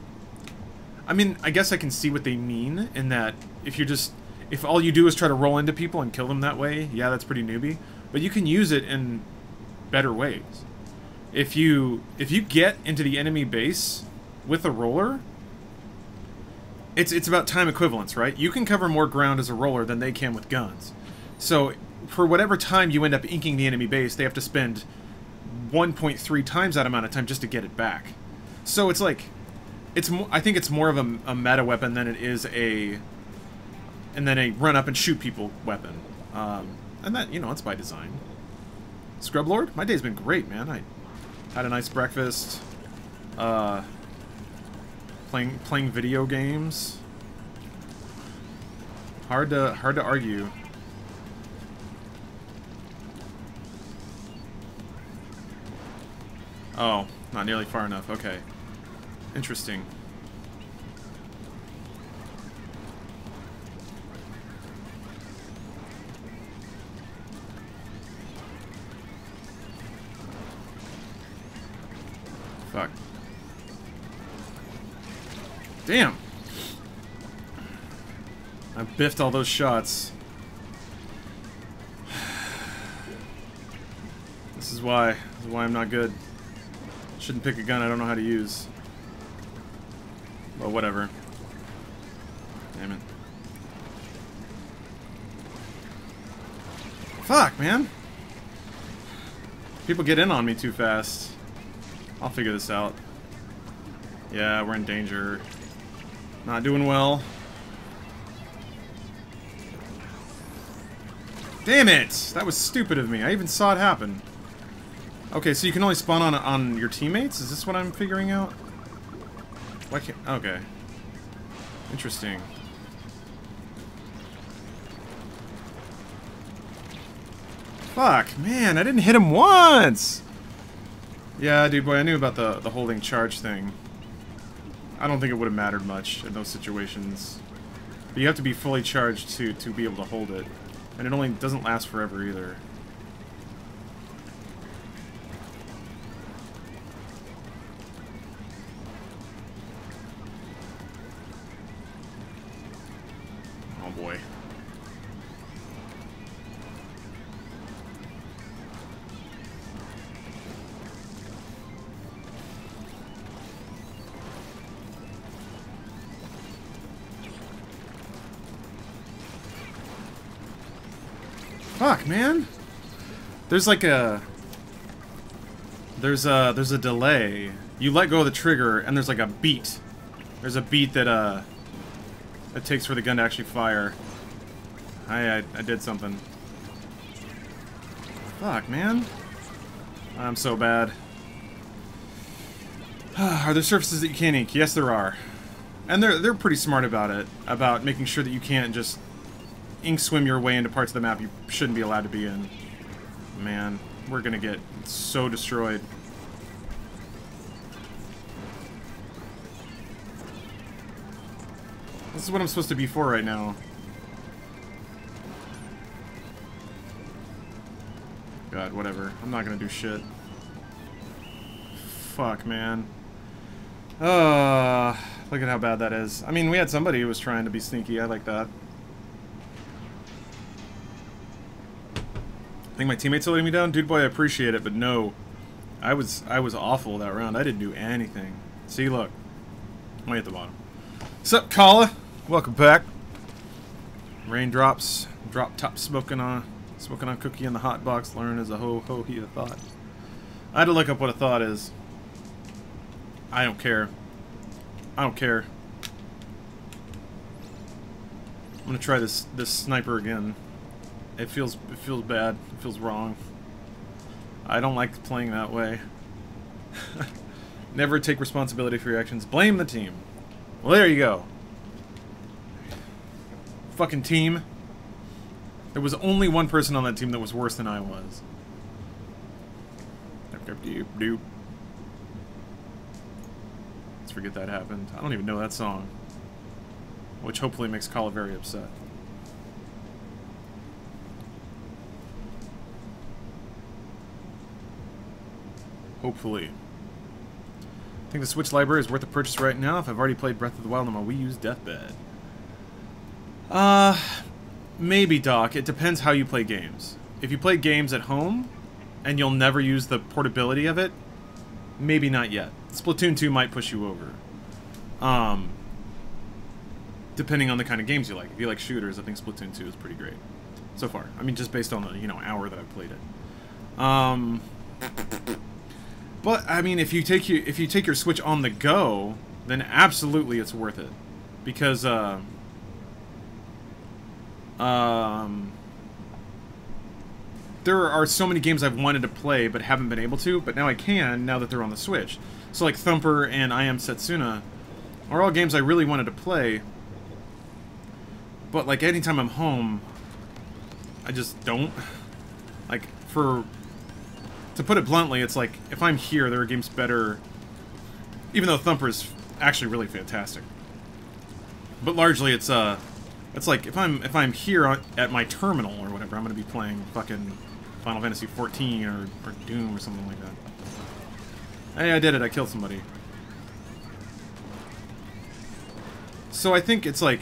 I mean, I guess I can see what they mean in that if all you do is try to roll into people and kill them that way, yeah, that's pretty newbie. But you can use it in better ways. If you get into the enemy base with a roller, it's about time equivalence, right? You can cover more ground as a roller than they can with guns. So for whatever time you end up inking the enemy base, they have to spend 1.3 times that amount of time just to get it back. So it's like, I think it's more of a meta weapon than it is a run up and shoot people weapon. And that, it's by design. Scrub Lord, my day's been great, man. I had a nice breakfast, playing video games. Hard to argue. Oh, not nearly far enough. Okay. Interesting. Fuck. Damn. I biffed all those shots. This is why I'm not good. Shouldn't pick a gun I don't know how to use. Well, whatever. Damn it. Fuck, man. People get in on me too fast. I'll figure this out. Yeah, we're in danger. Not doing well. Damn it! That was stupid of me. I even saw it happen. Okay, so you can only spawn on your teammates? Is this what I'm figuring out? Why can't... Okay. Interesting. Fuck, man, I didn't hit him once! Yeah, dude, boy, I knew about the holding charge thing. I don't think it would have mattered much in those situations. But you have to be fully charged to be able to hold it. And it only doesn't last forever either. Oh boy. Fuck, man. There's like a... There's a delay. You let go of the trigger, and there's like a beat. There's a beat that it takes for the gun to actually fire. I did something. Fuck, man. I'm so bad. Are there surfaces that you can't ink? Yes, there are. And they're pretty smart about it, about making sure that you can't just ink swim your way into parts of the map you shouldn't be allowed to be in. Man, we're gonna get so destroyed. This is what I'm supposed to be for right now. God, whatever. I'm not gonna do shit. Fuck, man. Look at how bad that is. I mean, we had somebody who was trying to be sneaky. I like that. I think my teammates are letting me down? Dude, boy, I appreciate it, but no. I was awful that round. I didn't do anything. See, look. Way at the bottom. Sup, Kala? Welcome back. Raindrops. Drop top smoking on cookie in the hot box. Learn as a ho he a thought. I had to look up what a thought is. I don't care. I don't care. I'm gonna try this sniper again. It feels bad. It feels wrong. I don't like playing that way. Never take responsibility for your actions. Blame the team. Well, there you go. Fucking team. There was only one person on that team that was worse than I was. Let's forget that happened. I don't even know that song. Which hopefully makes Kala very upset. Hopefully. I think the Switch library is worth the purchase right now if I've already played Breath of the Wild on my Wii U's deathbed. Maybe, Doc. It depends how you play games. If you play games at home, and you'll never use the portability of it, maybe not yet. Splatoon 2 might push you over. Depending on the kind of games you like. If you like shooters, I think Splatoon 2 is pretty great. So far. I mean, just based on the, hour that I've played it. But, I mean, if you take your Switch on the go, then absolutely it's worth it. Because, there are so many games I've wanted to play but haven't been able to, but now I can, now that they're on the Switch. So like Thumper and I Am Setsuna are all games I really wanted to play, but like anytime I'm home, I just don't. Like, to put it bluntly, it's like, if I'm here, there are games better, even though Thumper is actually really fantastic. But largely it's like, if I'm here at my terminal or whatever, I'm gonna be playing fucking Final Fantasy 14 or Doom or something like that. Hey, I did it. I killed somebody. So I think it's like,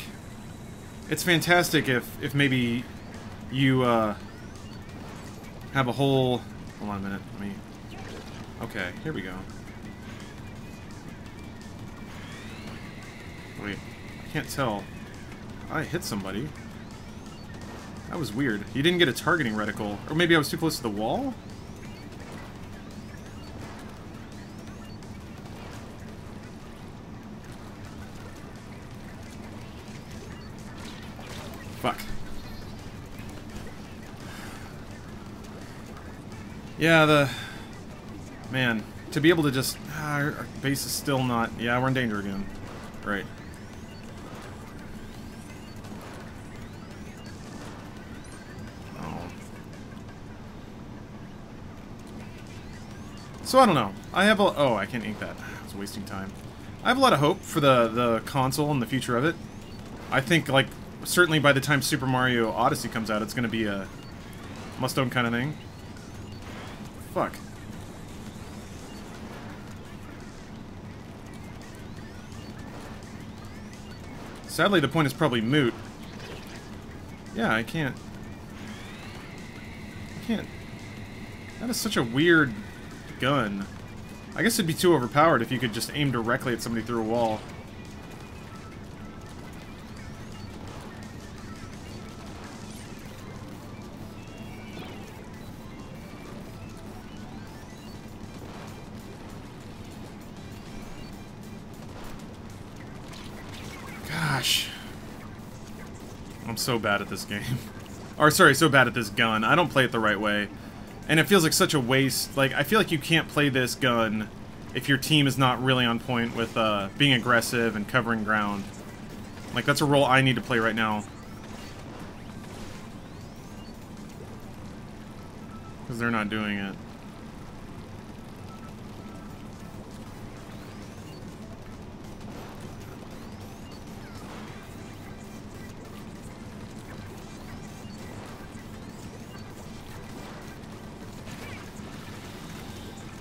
it's fantastic if maybe you have a whole. Hold on a minute. Let me. Okay, here we go. Wait, I can't tell. I hit somebody. That was weird. You didn't get a targeting reticle. Or maybe I was too close to the wall? Fuck. Yeah, man, to be able to just... our base is still not... Yeah, we're in danger again. Right. So I don't know. I have a... Oh, I can't ink that. I was wasting time. I have a lot of hope for the console and the future of it. I think, like, certainly by the time Super Mario Odyssey comes out, it's going to be a must-own kind of thing. Fuck. Sadly, the point is probably moot. Yeah, I can't... That is such a weird... gun. I guess it'd be too overpowered if you could just aim directly at somebody through a wall. Gosh. I'm so bad at this game. Or, sorry, so bad at this gun. I don't play it the right way. And it feels like such a waste. Like, I feel like you can't play this gun if your team is not really on point with being aggressive and covering ground. Like, that's a role I need to play right now. Because they're not doing it.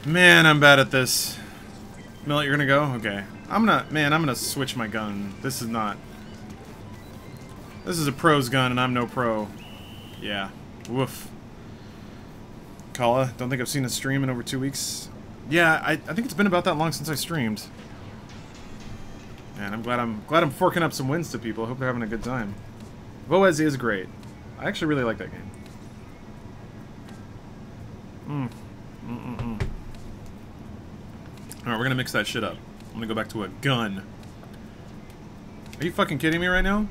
Man, I'm bad at this. Millet, you're gonna go? Okay. I'm gonna switch my gun. This is not... This is a pro's gun, and I'm no pro. Yeah. Woof. Kala, don't think I've seen a stream in over 2 weeks. Yeah, I think it's been about that long since I streamed. Man, I'm glad I'm forking up some wins to people. I hope they're having a good time. Voez is great. I actually really like that game. Alright, we're gonna mix that shit up. I'm gonna go back to a gun. Are you fucking kidding me right now?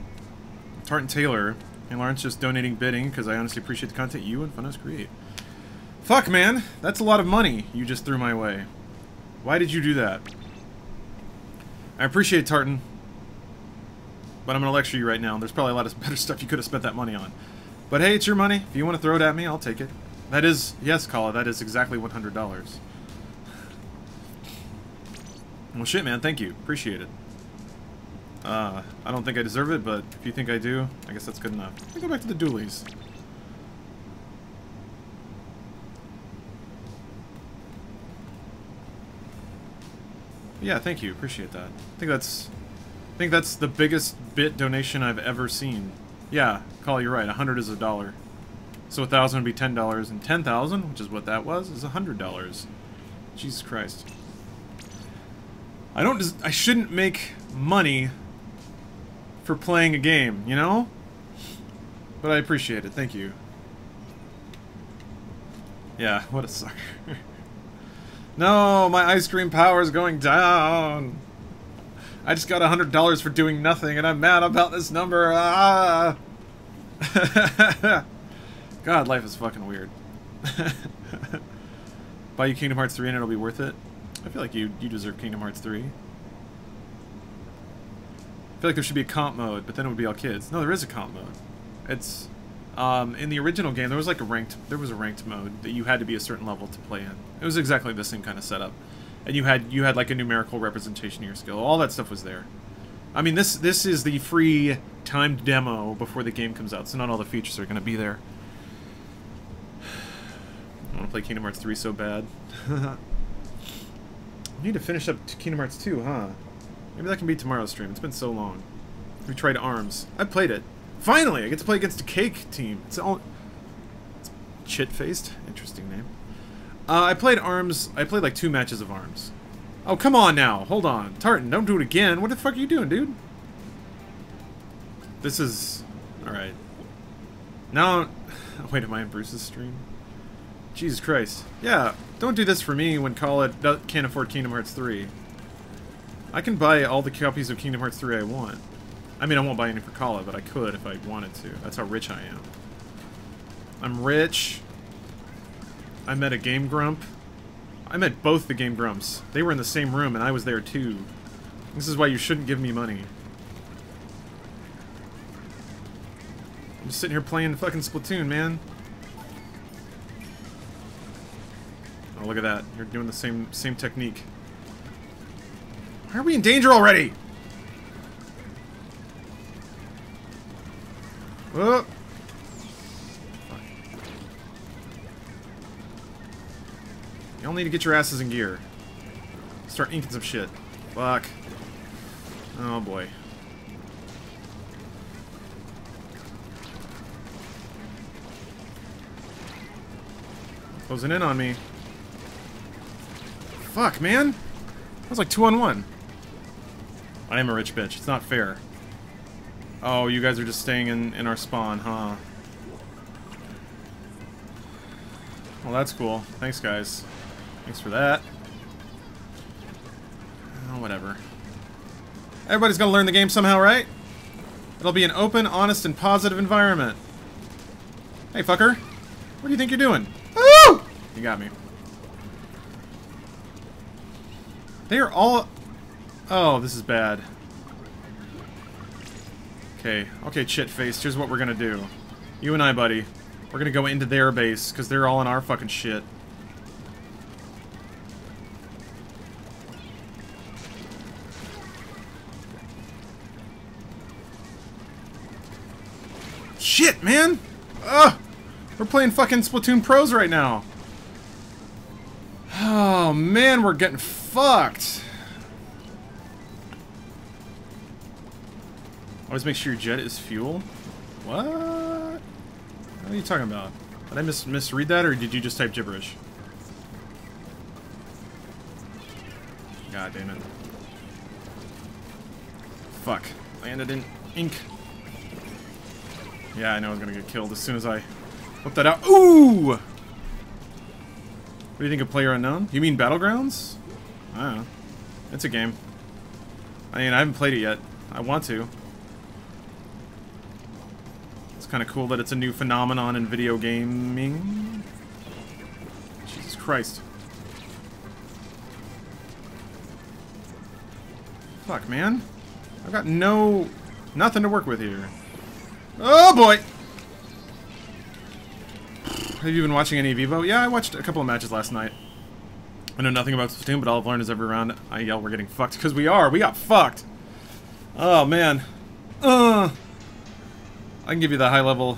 Tartan Taylor and Lawrence just donating bidding because I honestly appreciate the content you and Funhouse create. Fuck, man! That's a lot of money you just threw my way. Why did you do that? I appreciate it, Tartan. But I'm gonna lecture you right now. There's probably a lot of better stuff you could have spent that money on. But hey, it's your money. If you want to throw it at me, I'll take it. That is... Yes, Kala, that is exactly $100. Well, shit, man. Thank you. Appreciate it. I don't think I deserve it, but if you think I do, I guess that's good enough. Let me go back to the dualies. Yeah, thank you. Appreciate that. I think that's the biggest bit donation I've ever seen. Yeah, Call, you're right. 100 is $1. So 1,000 would be $10, and 10,000, which is what that was, is $100. Jesus Christ. I shouldn't make money for playing a game, you know? But I appreciate it. Thank you. Yeah, what a sucker. No, my ice cream power is going down. I just got $100 for doing nothing, and I'm mad about this number. Ah! God, life is fucking weird. Buy you Kingdom Hearts 3 and it'll be worth it. I feel like you deserve Kingdom Hearts 3. I feel like there should be a comp mode, but then it would be all kids. No, there is a comp mode. It's in the original game there was like a ranked mode that you had to be a certain level to play in. It was exactly the same kind of setup. And you had like a numerical representation of your skill. All that stuff was there. I mean, this is the free timed demo before the game comes out, so not all the features are going to be there. I want to play Kingdom Hearts 3 so bad. I need to finish up Kingdom Hearts 2, huh? Maybe that can be tomorrow's stream. It's been so long. We tried ARMS. I played it. Finally! I get to play against a cake team. It's Chit-faced. Interesting name. I played ARMS. I played like 2 matches of ARMS. Oh, come on now. Hold on. Tartan, don't do it again. What the fuck are you doing, dude? This is... Alright. Now... Wait, am I in Bruce's stream? Jesus Christ. Yeah, don't do this for me when Kala can't afford Kingdom Hearts 3. I can buy all the copies of Kingdom Hearts 3 I want. I mean, I won't buy any for Kala, but I could if I wanted to. That's how rich I am. I'm rich. I met a Game Grump. I met both the Game Grumps. They were in the same room, and I was there too. This is why you shouldn't give me money. I'm just sitting here playing fucking Splatoon, man. Oh, look at that. You're doing the same technique. Why are we in danger already? Oh! Y'all need to get your asses in gear. Start inking some shit. Fuck. Oh boy. Closing in on me. Fuck, man! That was like 2-on-1. I am a rich bitch. It's not fair. Oh, you guys are just staying in our spawn, huh? Well, that's cool. Thanks, guys. Thanks for that. Oh, whatever. Everybody's gonna learn the game somehow, right? It'll be an open, honest, and positive environment. Hey, fucker. What do you think you're doing? Woo! You got me. They are all... Oh, this is bad. Okay. Okay, shit-faced. Here's what we're gonna do. You and I, buddy. We're gonna go into their base, because they're all in our fucking shit. Shit, man! Ugh! We're playing fucking Splatoon Pros right now. Oh, man, we're getting fucked. Always make sure your jet is fuel. What? What are you talking about? Did I misread that, or did you just type gibberish? God damn it. Fuck. Landed in ink. Yeah, I know I was gonna get killed as soon as I whipped that out. Ooh! What do you think of PlayerUnknown? You mean Battlegrounds? I don't know. It's a game. I mean, I haven't played it yet. I want to. It's kind of cool that it's a new phenomenon in video gaming. Jesus Christ. Fuck, man. I've got nothing to work with here. Oh, boy! Have you been watching any Vivo? Yeah, I watched a couple of matches last night. I know nothing about Splatoon, but all I've learned is every round I yell we're getting fucked, because we are. We got fucked. Oh, man. I can give you the high level.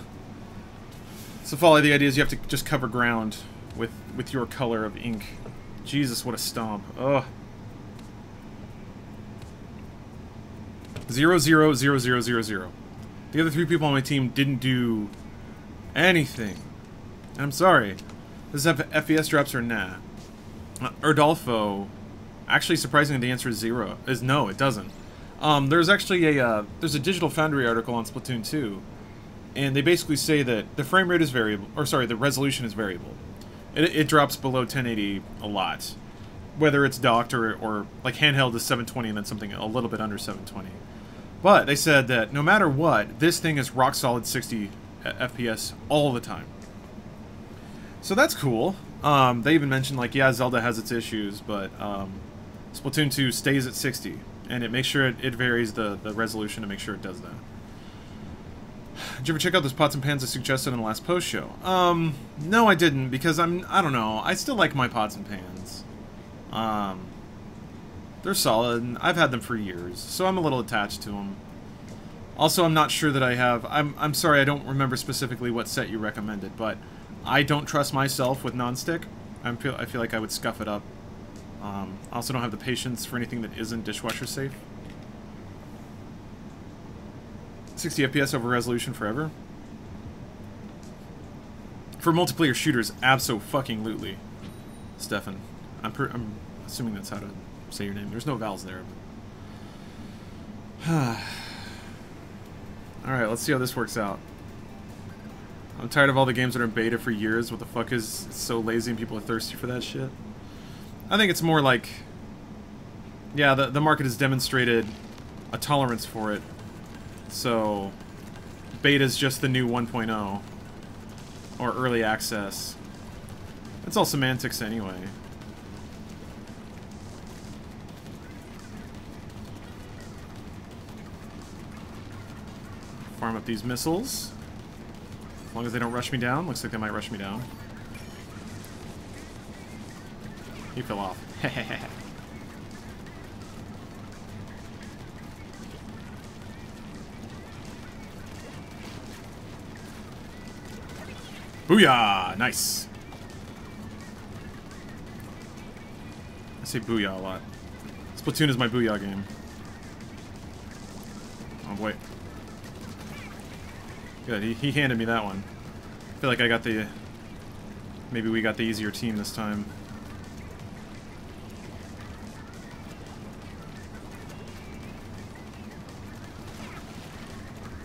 So follow the idea is you have to just cover ground with your color of ink. Jesus, what a stomp. Ugh. 0, 0, 0, 0, 0, 0. The other 3 people on my team didn't do anything. And I'm sorry. Does this have FPS drops or nah? Erdolfo, actually surprisingly the answer is 0. Is no, it doesn't. There's actually there's a Digital Foundry article on Splatoon 2, and they basically say that the frame rate is variable, or sorry, the resolution is variable. It drops below 1080 a lot. Whether it's docked or like handheld is 720 and then something a little bit under 720. But they said that no matter what, this thing is rock solid 60 FPS all the time. So that's cool. They even mentioned, like, yeah, Zelda has its issues, but Splatoon 2 stays at 60, and it makes sure it varies the resolution to make sure it does that. Did you ever check out those pots and pans I suggested in the last post show? No, I didn't, because I don't know, I still like my pots and pans. They're solid, and I've had them for years, so I'm a little attached to them. Also, I'm not sure that I have... I'm sorry, I don't remember specifically what set you recommended, but I don't trust myself with non-stick. I feel like I would scuff it up. I also don't have the patience for anything that isn't dishwasher safe. 60 FPS over resolution forever? For multiplayer shooters, abso-fucking-lutely. Stefan. I'm assuming that's how to say your name. There's no vowels there. Alright, let's see how this works out. I'm tired of all the games that are in beta for years. What the fuck is so lazy and people are thirsty for that shit? I think it's more like... Yeah, the market has demonstrated a tolerance for it. So, beta's just the new 1.0. Or early access. It's all semantics anyway. Farm up these missiles. As long as they don't rush me down. Looks like they might rush me down. He fell off. Booyah! Nice. I say booyah a lot. Splatoon is my booyah game. Oh boy. Good, he handed me that one. I feel like I got the... Maybe we got the easier team this time.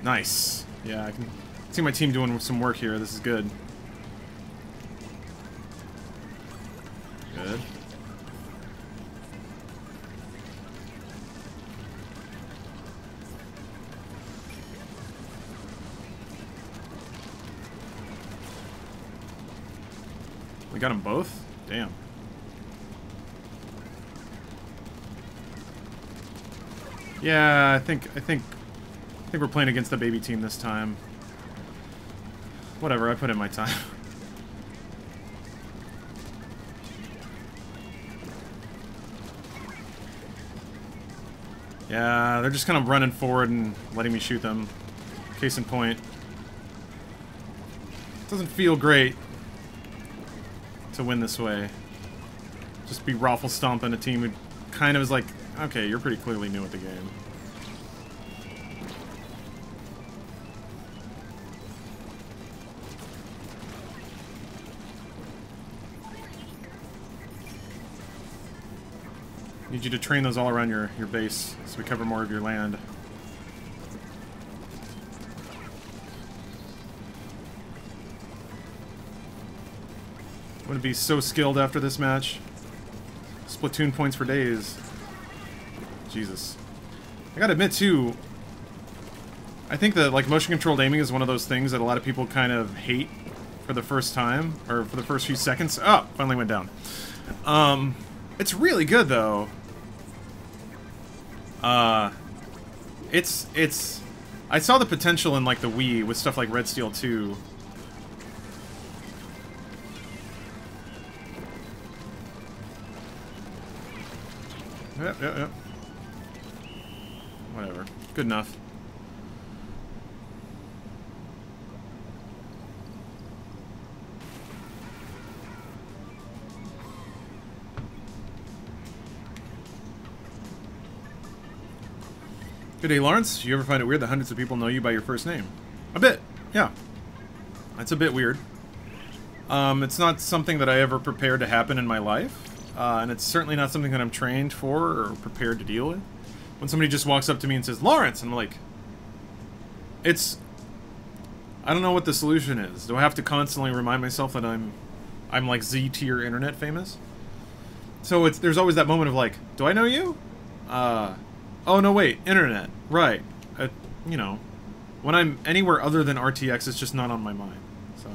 Nice. Yeah, I can see my team doing some work here. This is good. Good. We got them both? Damn. Yeah, I think we're playing against the baby team this time. Whatever, I put in my time. Yeah, they're just kind of running forward and letting me shoot them. Case in point. Doesn't feel great to win this way. Just be raffle stomping a team who kind of is like, okay, you're pretty clearly new at the game. Need you to train those all around your base so we cover more of your land. I'm gonna be so skilled after this match. Splatoon points for days. Jesus. I gotta admit too, I think that like motion controlled aiming is one of those things that a lot of people kind of hate for the first time, or for the first few seconds. Oh, finally went down. It's really good though. I saw the potential in like the Wii with stuff like Red Steel 2. Yep. Whatever. Good enough. Good day, Lawrence. Do you ever find it weird that hundreds of people know you by your first name? A bit, yeah. That's a bit weird. It's not something that I ever prepared to happen in my life. And it's certainly not something that I'm trained for or prepared to deal with. When somebody just walks up to me and says, Lawrence, and I'm like, I don't know what the solution is. Do I have to constantly remind myself that I'm like Z-tier internet famous? So there's always that moment of like, do I know you? Oh no, wait, internet, right. You know, when I'm anywhere other than RTX, it's just not on my mind. So,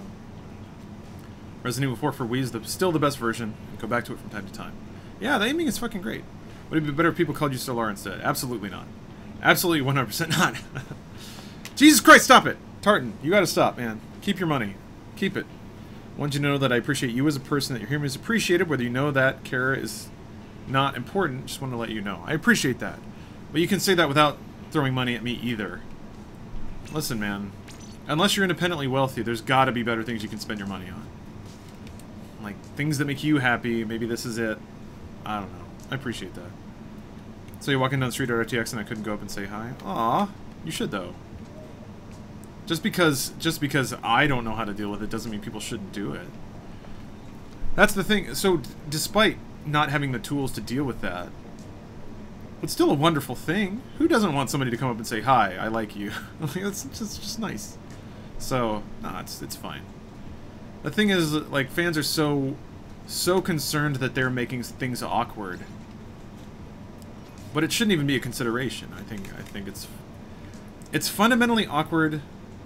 Resident Evil 4 for Wii is still the best version. Go back to it from time to time. Yeah, the aiming is fucking great. Would it be better if people called you Solar instead? Absolutely not. Absolutely 100% not. Jesus Christ, stop it! Tartan, you gotta stop, man. Keep your money. Keep it. I want you to know that I appreciate you as a person, that your humor is appreciated, whether you know that Kara is not important. Just want to let you know. I appreciate that. But you can say that without throwing money at me either. Listen, man. Unless you're independently wealthy, there's gotta be better things you can spend your money on. Like, things that make you happy. Maybe this is it. I don't know. I appreciate that. So you're walking down the street at RTX and I couldn't go up and say hi? Aw, you should though. Just because I don't know how to deal with it doesn't mean people shouldn't do it. That's the thing. So despite not having the tools to deal with that, it's still a wonderful thing. Who doesn't want somebody to come up and say, hi, I like you? It's just nice. So, nah, it's fine. The thing is, like, fans are so concerned that they're making things awkward. But it shouldn't even be a consideration. I think it's fundamentally awkward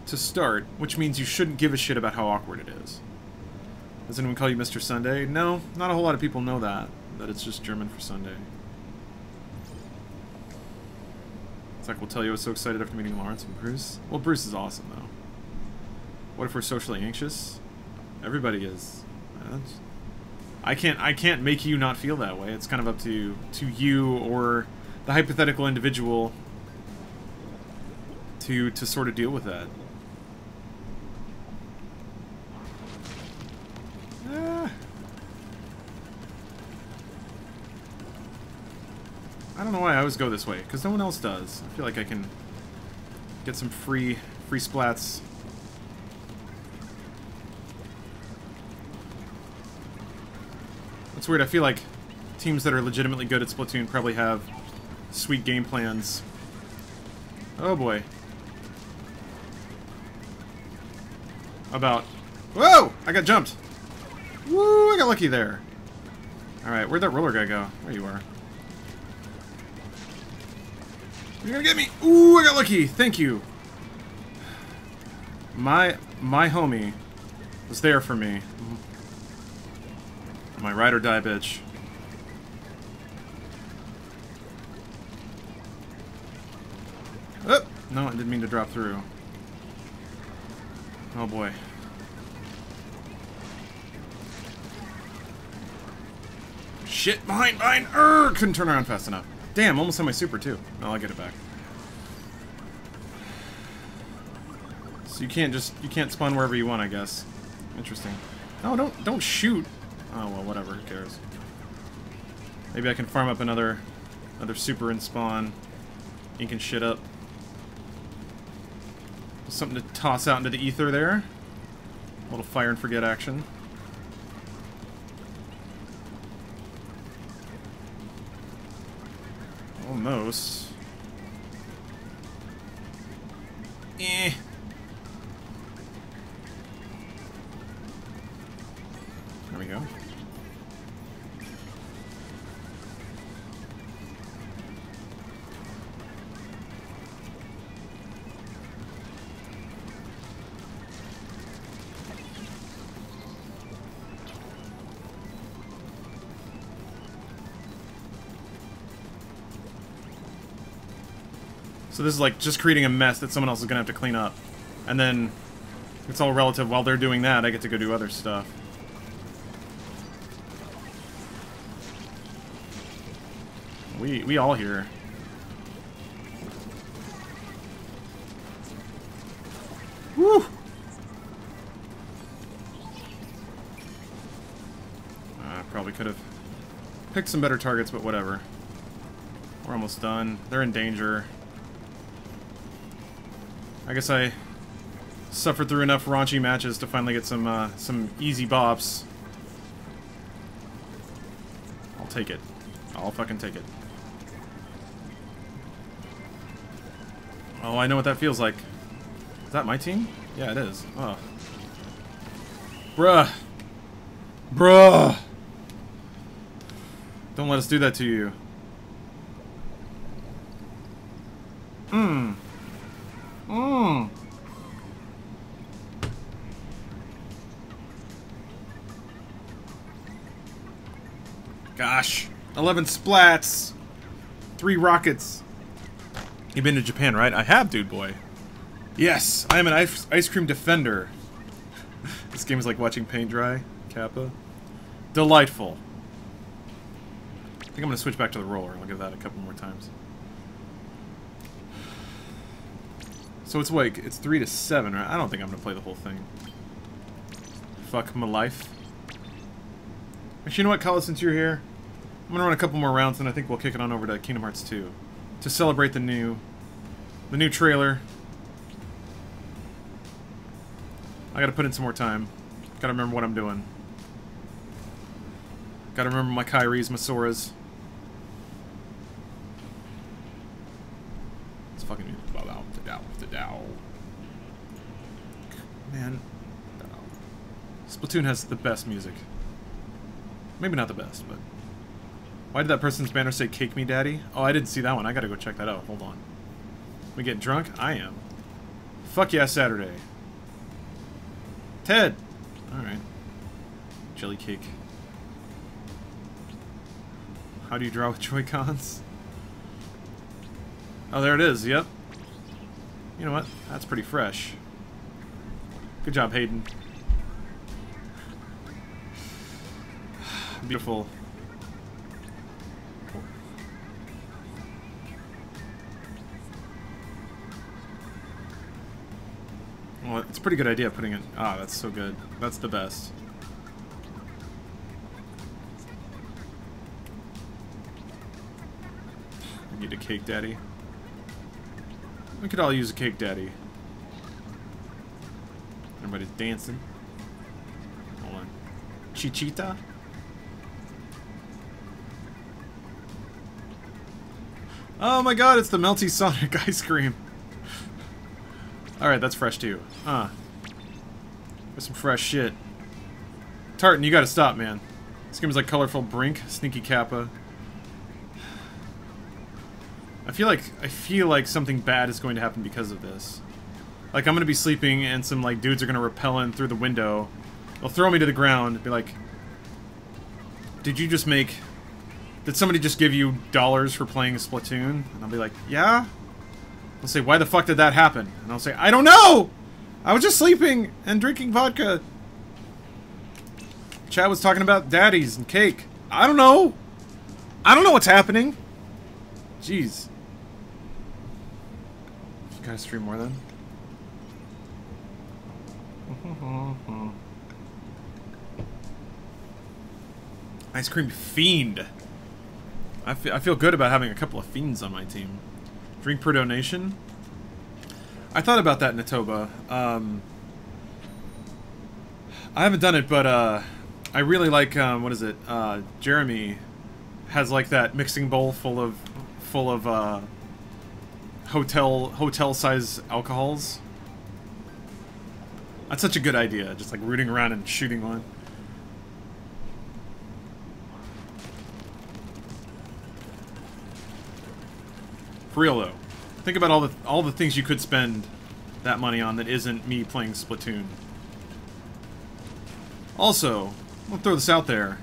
to start, which means you shouldn't give a shit about how awkward it is. Does anyone call you Mr. Sunday? No, not a whole lot of people know that it's just German for Sunday. Zach will tell you I was so excited after meeting Lawrence and Bruce. Well, Bruce is awesome, though. What if we're socially anxious? Everybody is. I can't make you not feel that way. It's kind of up to you or the hypothetical individual to sort of deal with that. I don't know why I always go this way, because no one else does. I feel like I can get some free splats. It's weird, I feel like teams that are legitimately good at Splatoon probably have sweet game plans. Oh boy. About... Whoa! I got jumped! Woo! I got lucky there. Alright, where'd that roller guy go? There you are. You're gonna get me! Ooh, I got lucky! Thank you! My homie was there for me. My ride or die bitch. Oh, no, I didn't mean to drop through. Oh boy. Shit, behind! Couldn't turn around fast enough. Damn, almost had my super too. No, I'll get it back. So you can't spawn wherever you want, I guess. Interesting. No, don't shoot. Oh well, whatever. Who cares? Maybe I can farm up another super and spawn, inking shit up. Something to toss out into the ether there. A little fire and forget action. Almost. Eh. There we go. So this is like just creating a mess that someone else is gonna have to clean up. And then it's all relative. While they're doing that, I get to go do other stuff. We all here. Woo! Probably could have picked some better targets, but whatever. We're almost done. They're in danger. I guess I suffered through enough raunchy matches to finally get some easy bops. I'll take it. I'll fucking take it. Oh, I know what that feels like. Is that my team? Yeah, it is. Oh. Bruh. Bruh. Don't let us do that to you. Mmm. Mmm. Gosh. 11 splats. 3 rockets. You've been to Japan, right? I have, dude boy. Yes, I am an ice cream defender. This game is like watching paint dry. Kappa. Delightful. I think I'm going to switch back to the roller. I'll give that a couple more times. So it's like, it's 3 to 7, right? I don't think I'm going to play the whole thing. Fuck my life. Actually, you know what, Kala, since you're here, I'm going to run a couple more rounds, and I think we'll kick it on over to Kingdom Hearts 2. To celebrate the new trailer. I gotta put in some more time. Gotta remember what I'm doing. Gotta remember my Kairis, my Soras. It's fucking man. Splatoon has the best music. Maybe not the best, but why did that person's banner say "Cake Me Daddy"? Oh, I didn't see that one. I gotta go check that out. Hold on. We getting drunk? I am. Fuck yeah, Saturday. Ted! Alright. Jelly cake. How do you draw with Joy-Cons? Oh, there it is. Yep. You know what? That's pretty fresh. Good job, Hayden. Beautiful. Well, it's a pretty good idea putting it... Ah, that's so good. That's the best. I need a cake daddy. We could all use a cake daddy. Everybody's dancing. Hold on. Chichita? Oh my god, it's the melty Sonic ice cream. Alright, that's fresh too. There's some fresh shit. Tartan, you gotta stop, man. This game is like colorful Brink, Sneaky Kappa. I feel like something bad is going to happen because of this. Like, I'm gonna be sleeping and some like dudes are gonna rappel in through the window. They'll throw me to the ground and be like, did somebody just give you dollars for playing Splatoon? And I'll be like, yeah? They'll say, why the fuck did that happen? And I'll say, I don't know! I was just sleeping and drinking vodka. Chad was talking about daddies and cake. I don't know. I don't know what's happening. Jeez. Gotta stream more then. Ice cream fiend. I feel good about having a couple of fiends on my team. Drink per donation. I thought about that, Natoba. I haven't done it, but I really like what is it? Jeremy has like that mixing bowl full of hotel size alcohols. That's such a good idea. Just like rooting around and shooting one. For real though, think about all the things you could spend that money on that isn't me playing Splatoon. Also, I'll throw this out there.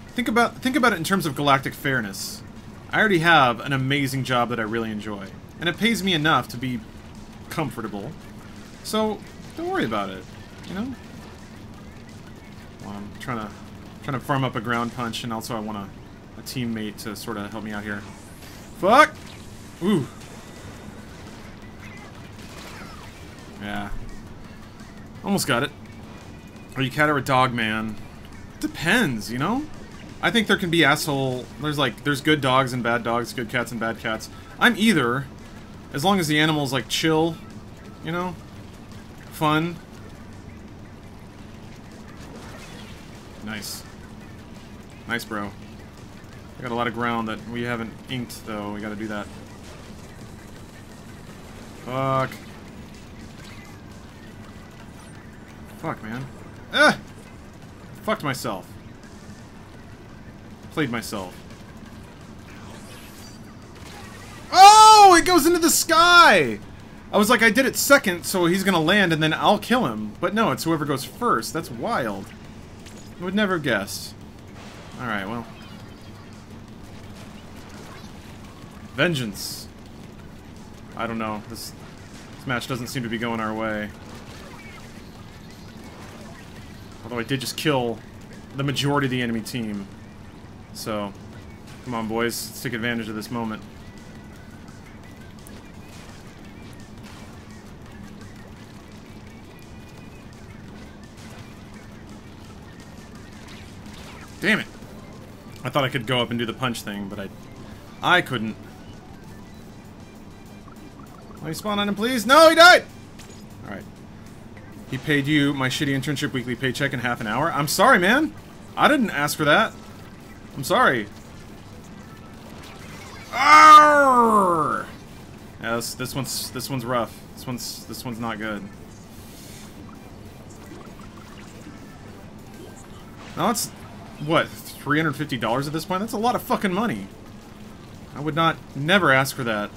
Think about it in terms of galactic fairness. I already have an amazing job that I really enjoy, and it pays me enough to be comfortable. So don't worry about it, you know. Well, I'm trying to farm up a ground punch, and also I want a teammate to sort of help me out here. Fuck! Ooh. Yeah. Almost got it. Are you cat or a dog, man? Depends, you know? I think there can be asshole... There's good dogs and bad dogs, good cats and bad cats. I'm either. As long as the animal's, like, chill. You know? Fun. Nice. Nice, bro. I got a lot of ground that we haven't inked, though. We gotta do that. Fuck. Fuck, man. Ah! Fucked myself. Played myself. Oh! It goes into the sky! I was like, I did it second, so he's gonna land and then I'll kill him. But no, it's whoever goes first. That's wild. I would never have guessed. Alright, well. Vengeance. I don't know. This match doesn't seem to be going our way. Although I did just kill the majority of the enemy team. So, come on, boys. Let's take advantage of this moment. Damn it! I thought I could go up and do the punch thing, but I couldn't. Let me spawn on him, please. No, he died! Alright. He paid you my shitty internship weekly paycheck in half an hour? I'm sorry, man. I didn't ask for that. I'm sorry. Arrgh! Yeah, this one's rough. This one's not good. Now it's what, $350 at this point? That's a lot of fucking money. I would never ask for that.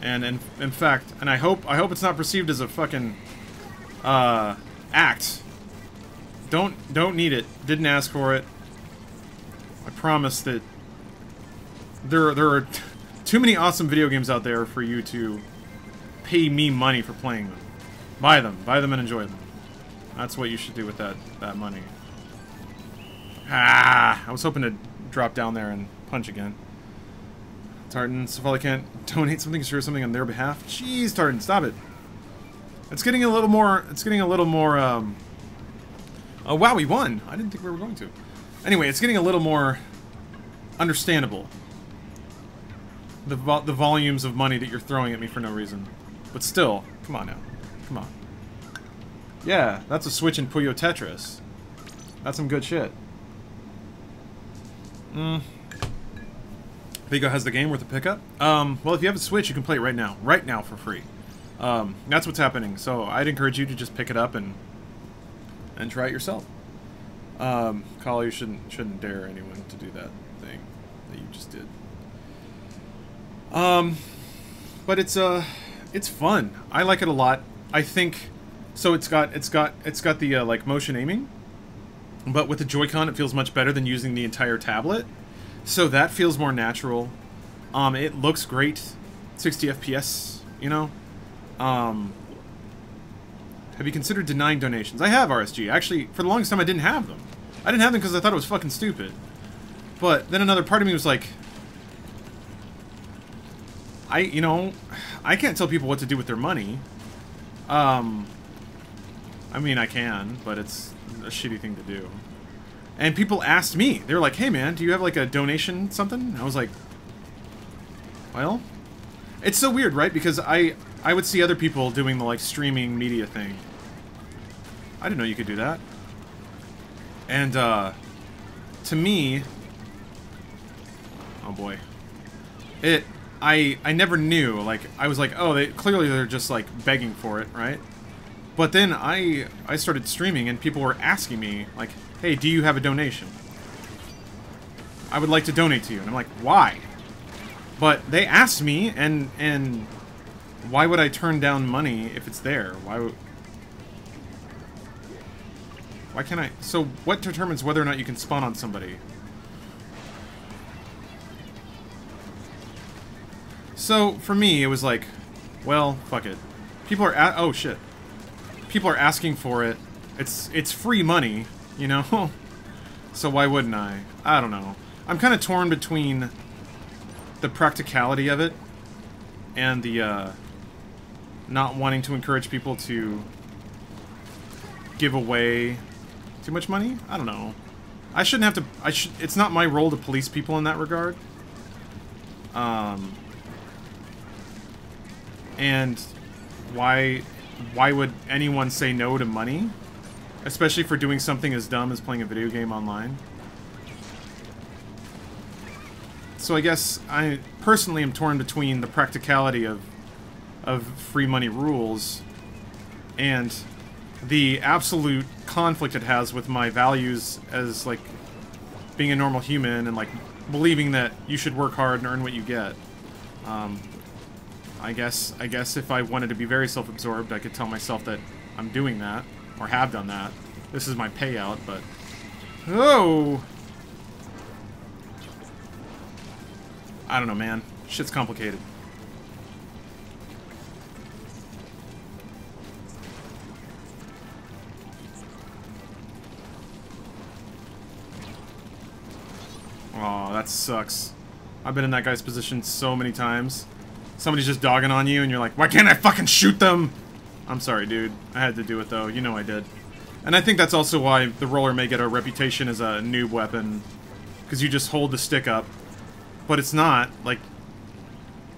And in fact, and I hope it's not perceived as a fucking act. Don't need it. Didn't ask for it. I promise that there are too many awesome video games out there for you to pay me money for playing them. Buy them and enjoy them. That's what you should do with that money. Ah, I was hoping to drop down there and punch again. Tartan, Safali can't donate something, share something on their behalf. Jeez, Tartan, stop it. It's getting a little more. Oh wow, we won. I didn't think we were going to. Anyway, it's getting a little more understandable. The volumes of money that you're throwing at me for no reason. But still, come on now, come on. Yeah, that's a Switch and Puyo Tetris. That's some good shit. Vigo has the game worth a pickup. Well, if you have a Switch, you can play it right now for free. That's what's happening. So I'd encourage you to just pick it up and try it yourself. Kyle, you shouldn't dare anyone to do that thing that you just did. But it's fun. I like it a lot. I think so. It's got the like motion aiming, but with the Joy-Con, it feels much better than using the entire tablet. So that feels more natural. It looks great, 60 FPS, you know. Have you considered denying donations? I have, RSG. Actually, for the longest time, I didn't have them. I didn't have them because I thought it was fucking stupid. But then another part of me was like, you know, I can't tell people what to do with their money. I mean, I can, but it's a shitty thing to do. And people asked me, they were like, hey man, do you have like a donation something? And I was like, well, it's so weird, right? Because I would see other people doing the like streaming media thing. I didn't know you could do that. And to me, oh boy, I never knew. Like, I was like, oh, clearly they're just like begging for it, right? But then I started streaming and people were asking me like, hey, do you have a donation? I would like to donate to you. And I'm like, why? But they asked me, and why would I turn down money if it's there? Why can't I? So what determines whether or not you can spawn on somebody? So for me, it was like, well, fuck it. People are oh shit. People are asking for it. It's free money, you know? So why wouldn't I? I don't know. I'm kind of torn between the practicality of it and the not wanting to encourage people to give away too much money. I don't know. I shouldn't have to. It's not my role to police people in that regard. And why would anyone say no to money, especially for doing something as dumb as playing a video game online? So I guess I personally am torn between the practicality of free money rules and the absolute conflict it has with my values as like being a normal human and like believing that you should work hard and earn what you get. I guess if I wanted to be very self-absorbed, I could tell myself that I'm doing that or have done that. This is my payout, but oh. I don't know, man. Shit's complicated. Oh, that sucks. I've been in that guy's position so many times. Somebody's just dogging on you and you're like, why can't I fucking shoot them? I'm sorry, dude. I had to do it, though. You know I did. And I think that's also why the roller may get a reputation as a noob weapon. Because you just hold the stick up. But it's not, like,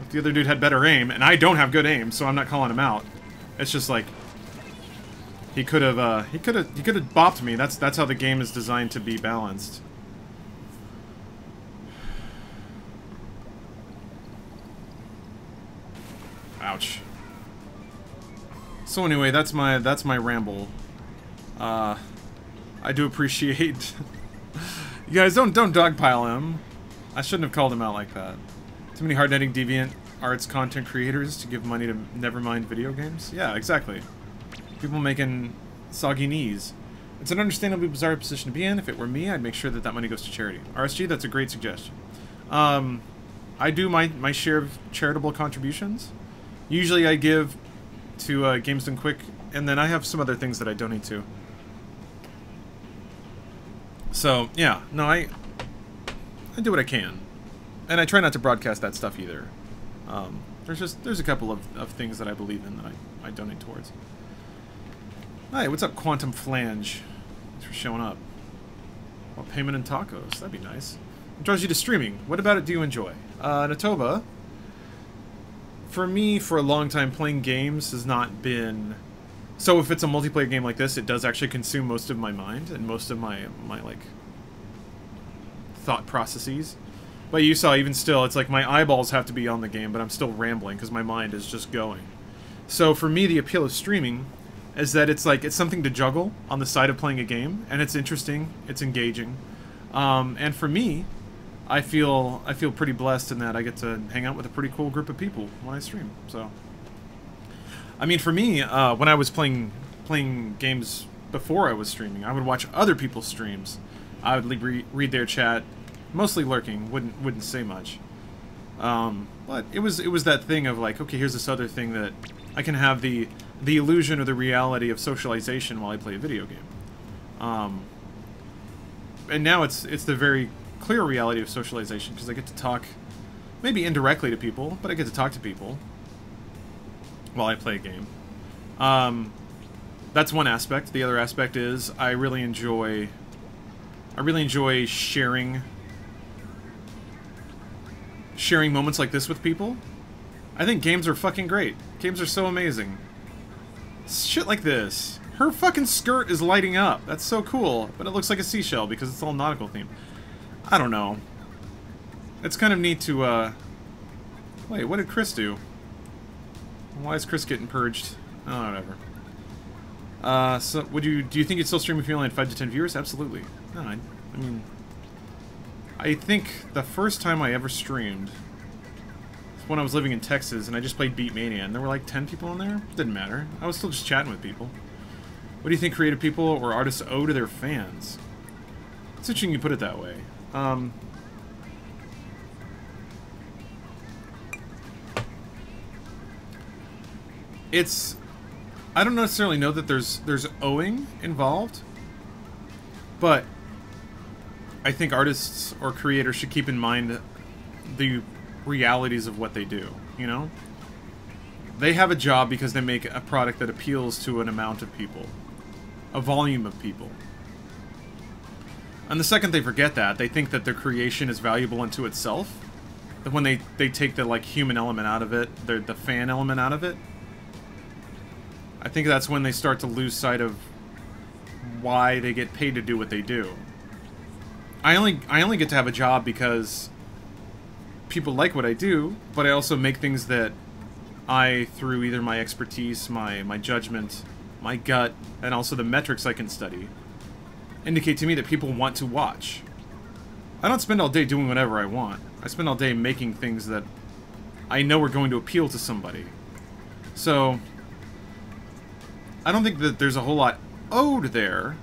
if the other dude had better aim, and I don't have good aim, so I'm not calling him out. It's just like, he could have bopped me. That's how the game is designed to be balanced. Ouch. So anyway, that's my ramble. I do appreciate you guys don't dogpile him. I shouldn't have called him out like that. Too many hard-netting deviant arts content creators to give money to Nevermind video games? Yeah, exactly. People making soggy knees. It's an understandably bizarre position to be in. If it were me, I'd make sure that that money goes to charity. RSG, that's a great suggestion. I do my share of charitable contributions. Usually I give to Games Done Quick, and then I have some other things that I donate to. So, yeah, no, I do what I can. And I try not to broadcast that stuff either. There's a couple of things that I believe in that I donate towards. Hi, what's up, Quantum Flange? Thanks for showing up. Well, payment in tacos, that'd be nice. What draws you to streaming? What about it do you enjoy? Natoba, for me, for a long time, playing games has not been... So if it's a multiplayer game like this, it does actually consume most of my mind and most of my like, thought processes. But you saw, even still, it's like my eyeballs have to be on the game, but I'm still rambling because my mind is just going. So for me, the appeal of streaming is that it's like, it's something to juggle on the side of playing a game, and it's interesting, it's engaging. And for me, I feel pretty blessed in that I get to hang out with a pretty cool group of people when I stream. So, I mean, for me, when I was playing games before I was streaming, I would watch other people's streams. I would read their chat, mostly lurking, wouldn't say much. But it was that thing of like, okay, here's this other thing that I can have the illusion or the reality of socialization while I play a video game. And now it's the very clear reality of socialization because I get to talk, maybe indirectly to people, but I get to talk to people while I play a game. That's one aspect. The other aspect is I really enjoy sharing moments like this with people. I think games are fucking great. Games are so amazing. Shit like this. Her fucking skirt is lighting up. That's so cool. But it looks like a seashell because it's all nautical themed. I don't know. It's kind of neat to, Wait, what did Chris do? Why is Chris getting purged? Oh, whatever. So, do you think you'd still stream if you only had 5 to 10 viewers? Absolutely. No, I mean... I think the first time I ever streamed was when I was living in Texas, and I just played Beat Mania, and there were like 10 people in there. Didn't matter. I was still just chatting with people. What do you think creative people or artists owe to their fans? It's interesting you put it that way. I don't necessarily know that there's owing involved, but I think artists or creators should keep in mind the realities of what they do, you know? They have a job because they make a product that appeals to an amount of people, a volume of people. And the second they forget that, they think that their creation is valuable unto itself. That when they take the like human element out of it, the fan element out of it, I think that's when they start to lose sight of why they get paid to do what they do. I only get to have a job because people like what I do, but I also make things that I, through either my expertise, my judgment, my gut, and also the metrics I can study, indicate to me that people want to watch. I don't spend all day doing whatever I want. I spend all day making things that I know are going to appeal to somebody. So I don't think that there's a whole lot owed there,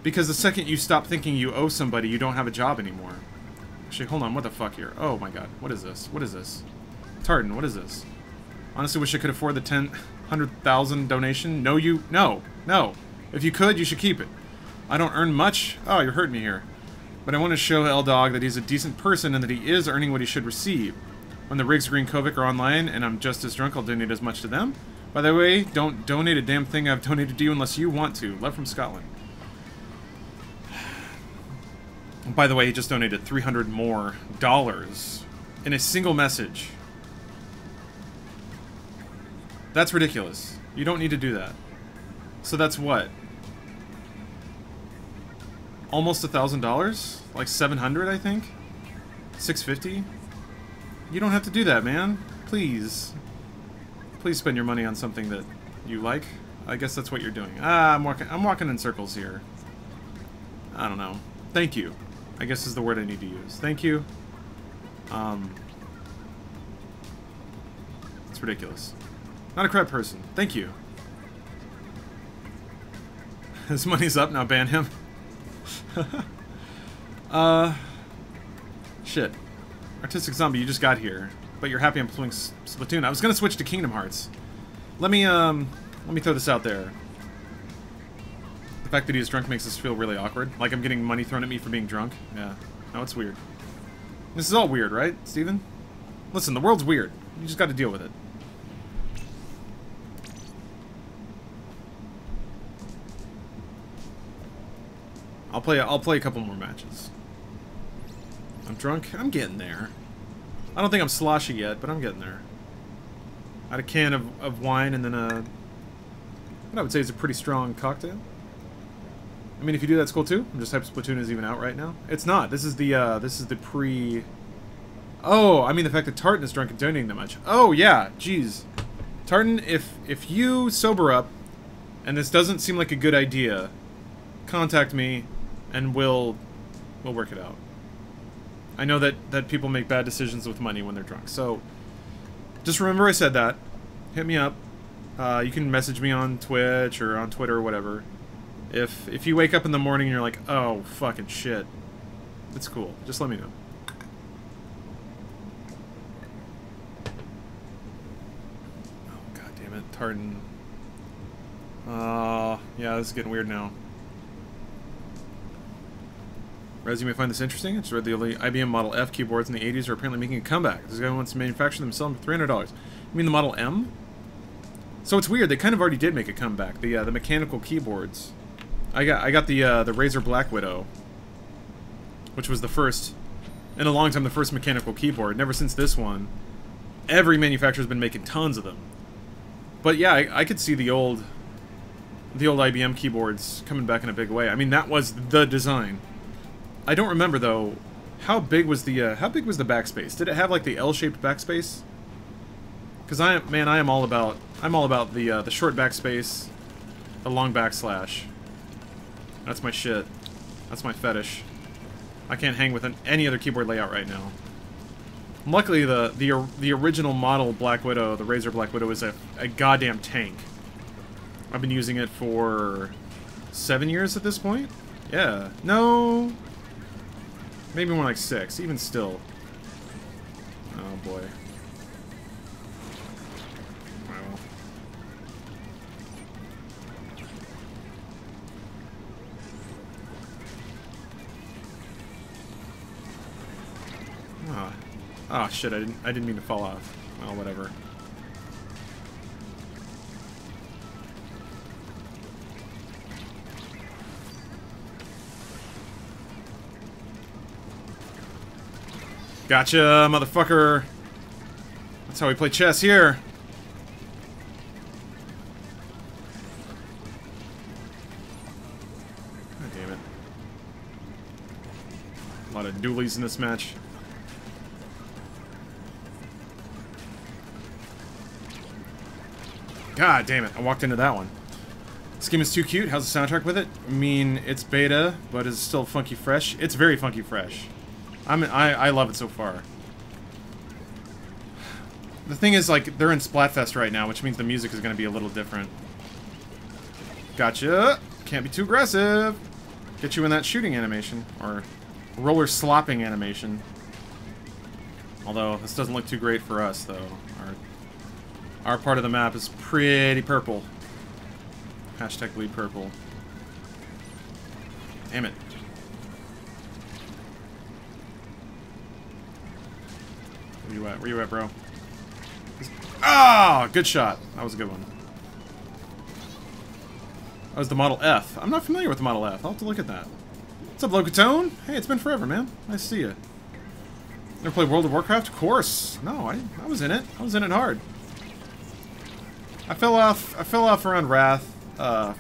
because the second you stop thinking you owe somebody, you don't have a job anymore. Actually, hold on, what the fuck here? Oh my god, what is this? What is this? Tartan, what is this? Honestly wish I could afford the 100,000 donation. No. If you could, you should keep it. I don't earn much. Oh, you're hurting me here. But I want to show L-Dog that he's a decent person and that he is earning what he should receive. When the Riggs Green Kovic are online and I'm just as drunk, I'll donate as much to them. By the way, don't donate a damn thing I've donated to you unless you want to. Love from Scotland. By the way, he just donated $300 more in a single message. That's ridiculous. You don't need to do that. So that's what? Almost $1,000? Like $700, I think? $650? You don't have to do that, man. Please. Please spend your money on something that you like. I guess that's what you're doing. I'm walking in circles here. I don't know. Thank you, I guess is the word I need to use. Thank you. It's ridiculous. Not a crap person. Thank you. His money's up, now ban him. Shit. Artistic Zombie, you just got here. But you're happy I'm playing Splatoon. I was gonna switch to Kingdom Hearts. Let me throw this out there. The fact that he's drunk makes us feel really awkward. Like I'm getting money thrown at me for being drunk. Yeah. No, it's weird. This is all weird, right, Steven? Listen, the world's weird. You just gotta deal with it. I'll play a couple more matches. I'm drunk? I'm getting there. I don't think I'm sloshy yet, but I'm getting there. I had a can of wine and then what I would say is a pretty strong cocktail. I mean, if you do, that's cool too. I'm just hyped Splatoon is even out right now. It's not. This is the pre... Oh, I mean the fact that Tartan is drunk and donating that much. Oh, yeah. Jeez. Tartan, if you sober up and this doesn't seem like a good idea, contact me and we'll work it out. I know that people make bad decisions with money when they're drunk. So, just remember I said that. Hit me up. You can message me on Twitch or on Twitter or whatever. If you wake up in the morning and you're like, oh, fucking shit. It's cool. Just let me know. Tartan. Yeah, this is getting weird now. Rez, you may find this interesting. It's read the IBM Model F keyboards in the 80s are apparently making a comeback. This guy wants to manufacture them and sell them for $300. You mean the Model M? So it's weird. They kind of already did make a comeback. The mechanical keyboards. I got the Razer Black Widow, which was the first in a long time, the first mechanical keyboard. And ever since this one, every manufacturer's been making tons of them. But yeah, I could see the old IBM keyboards coming back in a big way. I mean, that was the design. I don't remember though. How big was the backspace? Did it have like the L-shaped backspace? Because I am all about the short backspace, the long backslash. That's my shit. That's my fetish. I can't hang with any other keyboard layout right now. Luckily, the original model Black Widow, the Razer Black Widow, is a goddamn tank. I've been using it for 7 years at this point. Yeah, no, maybe more like 6. Even still. Oh boy. Well. Oh shit! I didn't mean to fall off. Well, whatever. Gotcha, motherfucker. That's how we play chess here. God damn it. A lot of dualies in this match. God damn it, I walked into that one. This game is too cute. How's the soundtrack with it? I mean, it's beta, but it's still funky fresh. It's very funky fresh. I love it so far. The thing is, like, they're in Splatfest right now, which means the music is going to be a little different. Gotcha! Can't be too aggressive! Get you in that shooting animation, or roller slopping animation. Although, this doesn't look too great for us, though. Our part of the map is pretty purple. Hashtag bleed purple. Damn it. Where you at? Where you at, bro? Ah! Good shot. That was a good one. That was the Model F. I'm not familiar with the Model F. I'll have to look at that. What's up, Locatone? Hey, it's been forever, man. Nice to see you. Never played World of Warcraft? Of course. No, I was in it. I was in it hard. I fell off around Wrath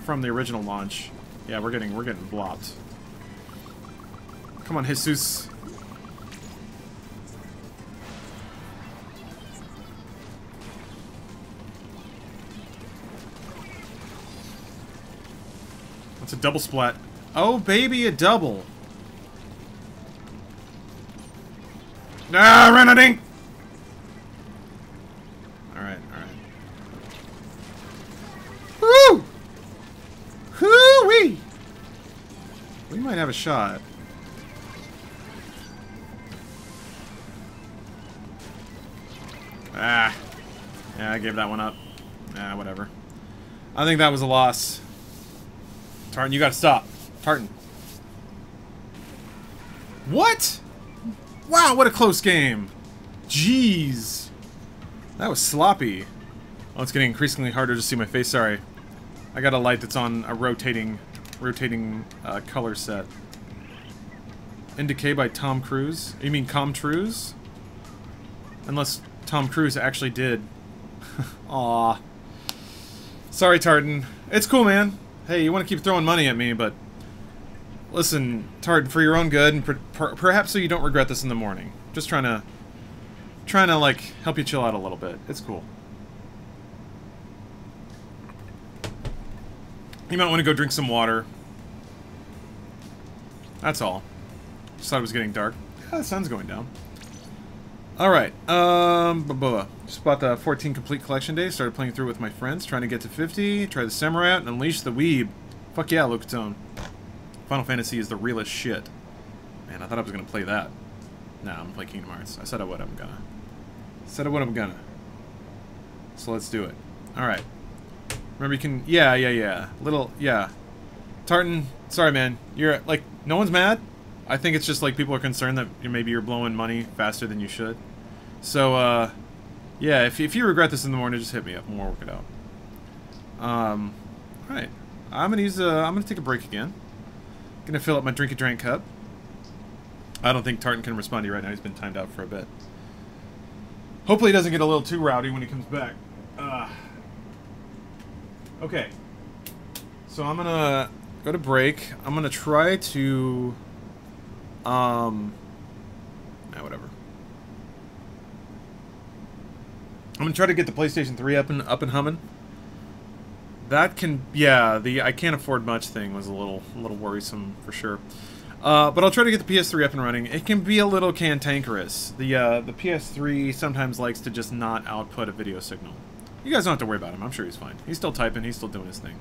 from the original launch. Yeah, we're getting blopped. Come on, Jesus. That's a double splat. Oh, baby, a double. Ah, Renading! Alright, alright. Woo! Hoo-wee! We might have a shot. Ah. Yeah, I gave that one up. Ah, whatever. I think that was a loss. Tartan, you gotta stop. Tartan. What? Wow, what a close game. Jeez. That was sloppy. Oh, it's getting increasingly harder to see my face. Sorry. I got a light that's on a rotating color set. In Decay by Tom Cruise? You mean Comtruise? Unless Tom Cruise actually did. Aw. Sorry, Tartan. It's cool, man. Hey, you want to keep throwing money at me, but... Listen, Tartan, for your own good, and perhaps so you don't regret this in the morning. Just trying to, like, help you chill out a little bit. It's cool. You might want to go drink some water. That's all. Just thought it was getting dark. Yeah, the sun's going down. Alright, just bought the 14 complete collection day, started playing through with my friends, trying to get to 50, try the samurai out, and unleash the weeb. Fuck yeah, Locatone. Final Fantasy is the realest shit. Man, I thought I was gonna play that. Nah, I'm gonna play Kingdom Hearts. I said I would, I'm gonna. Said I would, I'm gonna. So let's do it. Alright. Remember, you can... Yeah. Little... Yeah. Tartan, sorry, man. You're, like, no one's mad. I think it's just, like, people are concerned that maybe you're blowing money faster than you should. So, yeah, if you regret this in the morning, just hit me up and we'll work it out. Alright. I'm gonna take a break again. Gonna fill up my drink cup. I don't think Tartan can respond to you right now. He's been timed out for a bit. Hopefully he doesn't get a little too rowdy when he comes back. Okay. So I'm gonna go to break. I'm gonna try to... whatever. I'm gonna try to get the PlayStation 3 up and humming. That can... Yeah, the I can't afford much thing was a little worrisome for sure. But I'll try to get the PS3 up and running. It can be a little cantankerous. The PS3 sometimes likes to just not output a video signal. You guys don't have to worry about him. I'm sure he's fine. He's still typing. He's still doing his thing.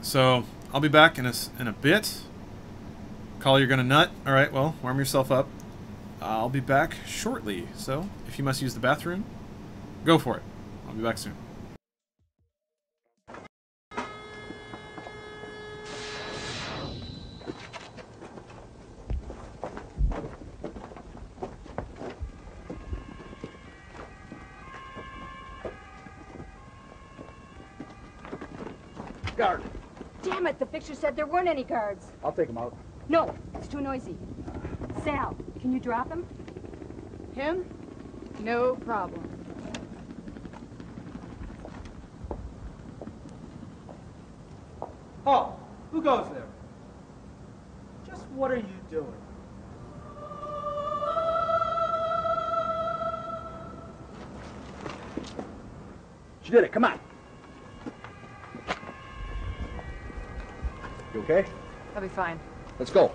So I'll be back in a bit. Call, you're gonna nut. All right. Well, warm yourself up. I'll be back shortly. So if you must use the bathroom, go for it. I'll be back soon. Guard. Damn it, the picture said there weren't any guards. I'll take him out. No, it's too noisy. Sal, can you drop him? Him? No problem. Oh, who goes there? Just what are you doing? She did it, come on. You okay? I'll be fine. Let's go.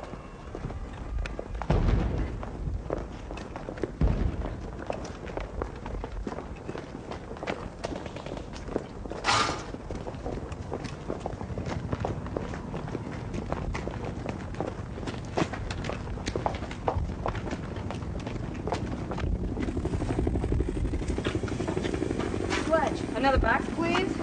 Sledge, another box, please.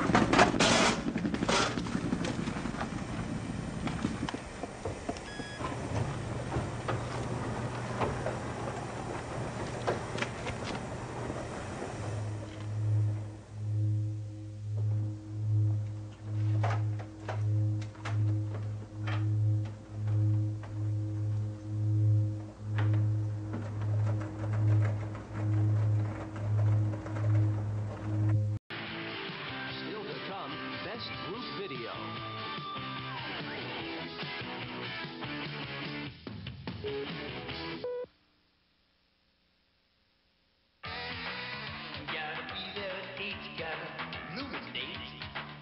Still to come, Best Group Video. Gotta be there at 8, gotta illuminate.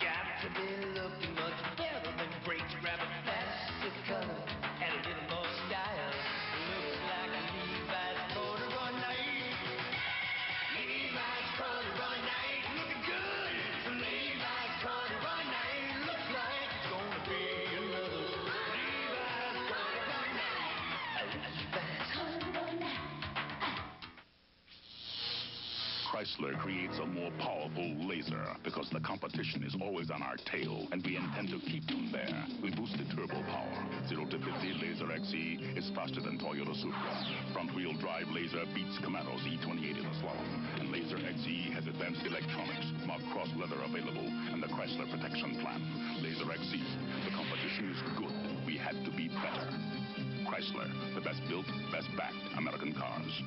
Got to be looking much better than great. Grab a plastic color and a little more style. Looks like a Levi's corduroy night. Levi's corduroy night, looking good. Levi's corduroy night, looks like it's gonna be another Levi's corduroy night. Levi's corduroy night. Chrysler creates a more powerful laser because the competition is always on our tail, and we intend to keep them there. We boosted turbo power. 0 to 50 Laser XE is faster than Toyota Supra. Front-wheel drive laser beats Camaro's E28 in the slalom. And Laser XE has advanced electronics, marked cross leather available, and the Chrysler protection plan. Laser XE. The competition is good. We had to be better. Chrysler, the best built, best backed American cars.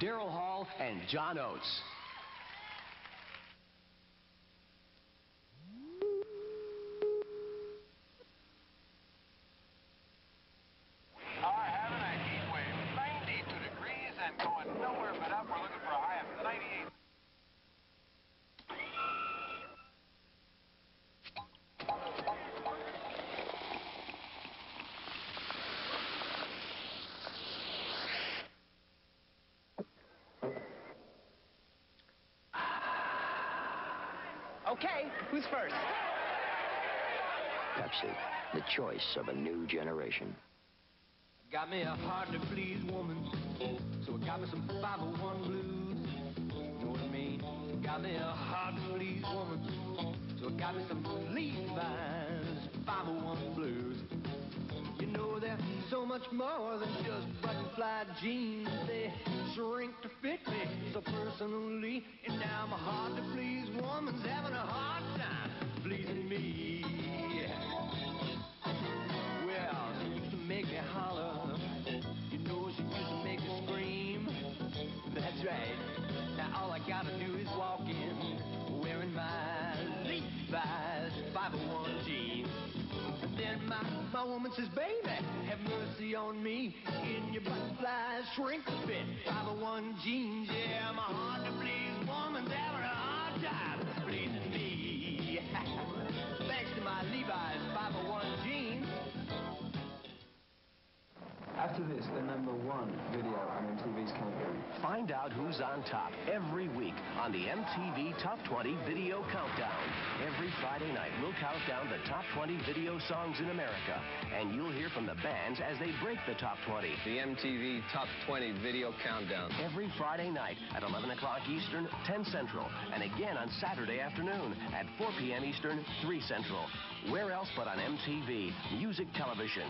Daryl Hall, and John Oates. Okay, who's first? Pepsi, the choice of a new generation. Got me a hard-to-please woman, so I got me some 501 blues. You know what I mean? Got me a hard-to-please woman, so I got me some Levi's 501 blues. You know they're so much more than just butterfly jeans. They shrink to fit me so personally, and now my hard-to-please woman's having a hard time pleasing me. Well, she used to make me holler. You know she used to make me scream. That's right. Now all I gotta do is walk in wearing my Levi's 501 jeans. And then my woman says, baby, have mercy on me in your butterfly shrink fit 501 jeans. Yeah, my hard-to-please woman's having a hard time pleasing me. Thanks to my Levi's 501 jeans. After this, the #1 video on MTV's Countdown. Find out who's on top every week on the MTV Top 20 Video Countdown. Every Friday night, we'll count down the top 20 video songs in America, and you'll hear from the bands as they break the top 20. The MTV Top 20 Video Countdown. Every Friday night at 11 o'clock Eastern, 10 Central, and again on Saturday afternoon at 4 p.m. Eastern, 3 Central. Where else but on MTV Music Television?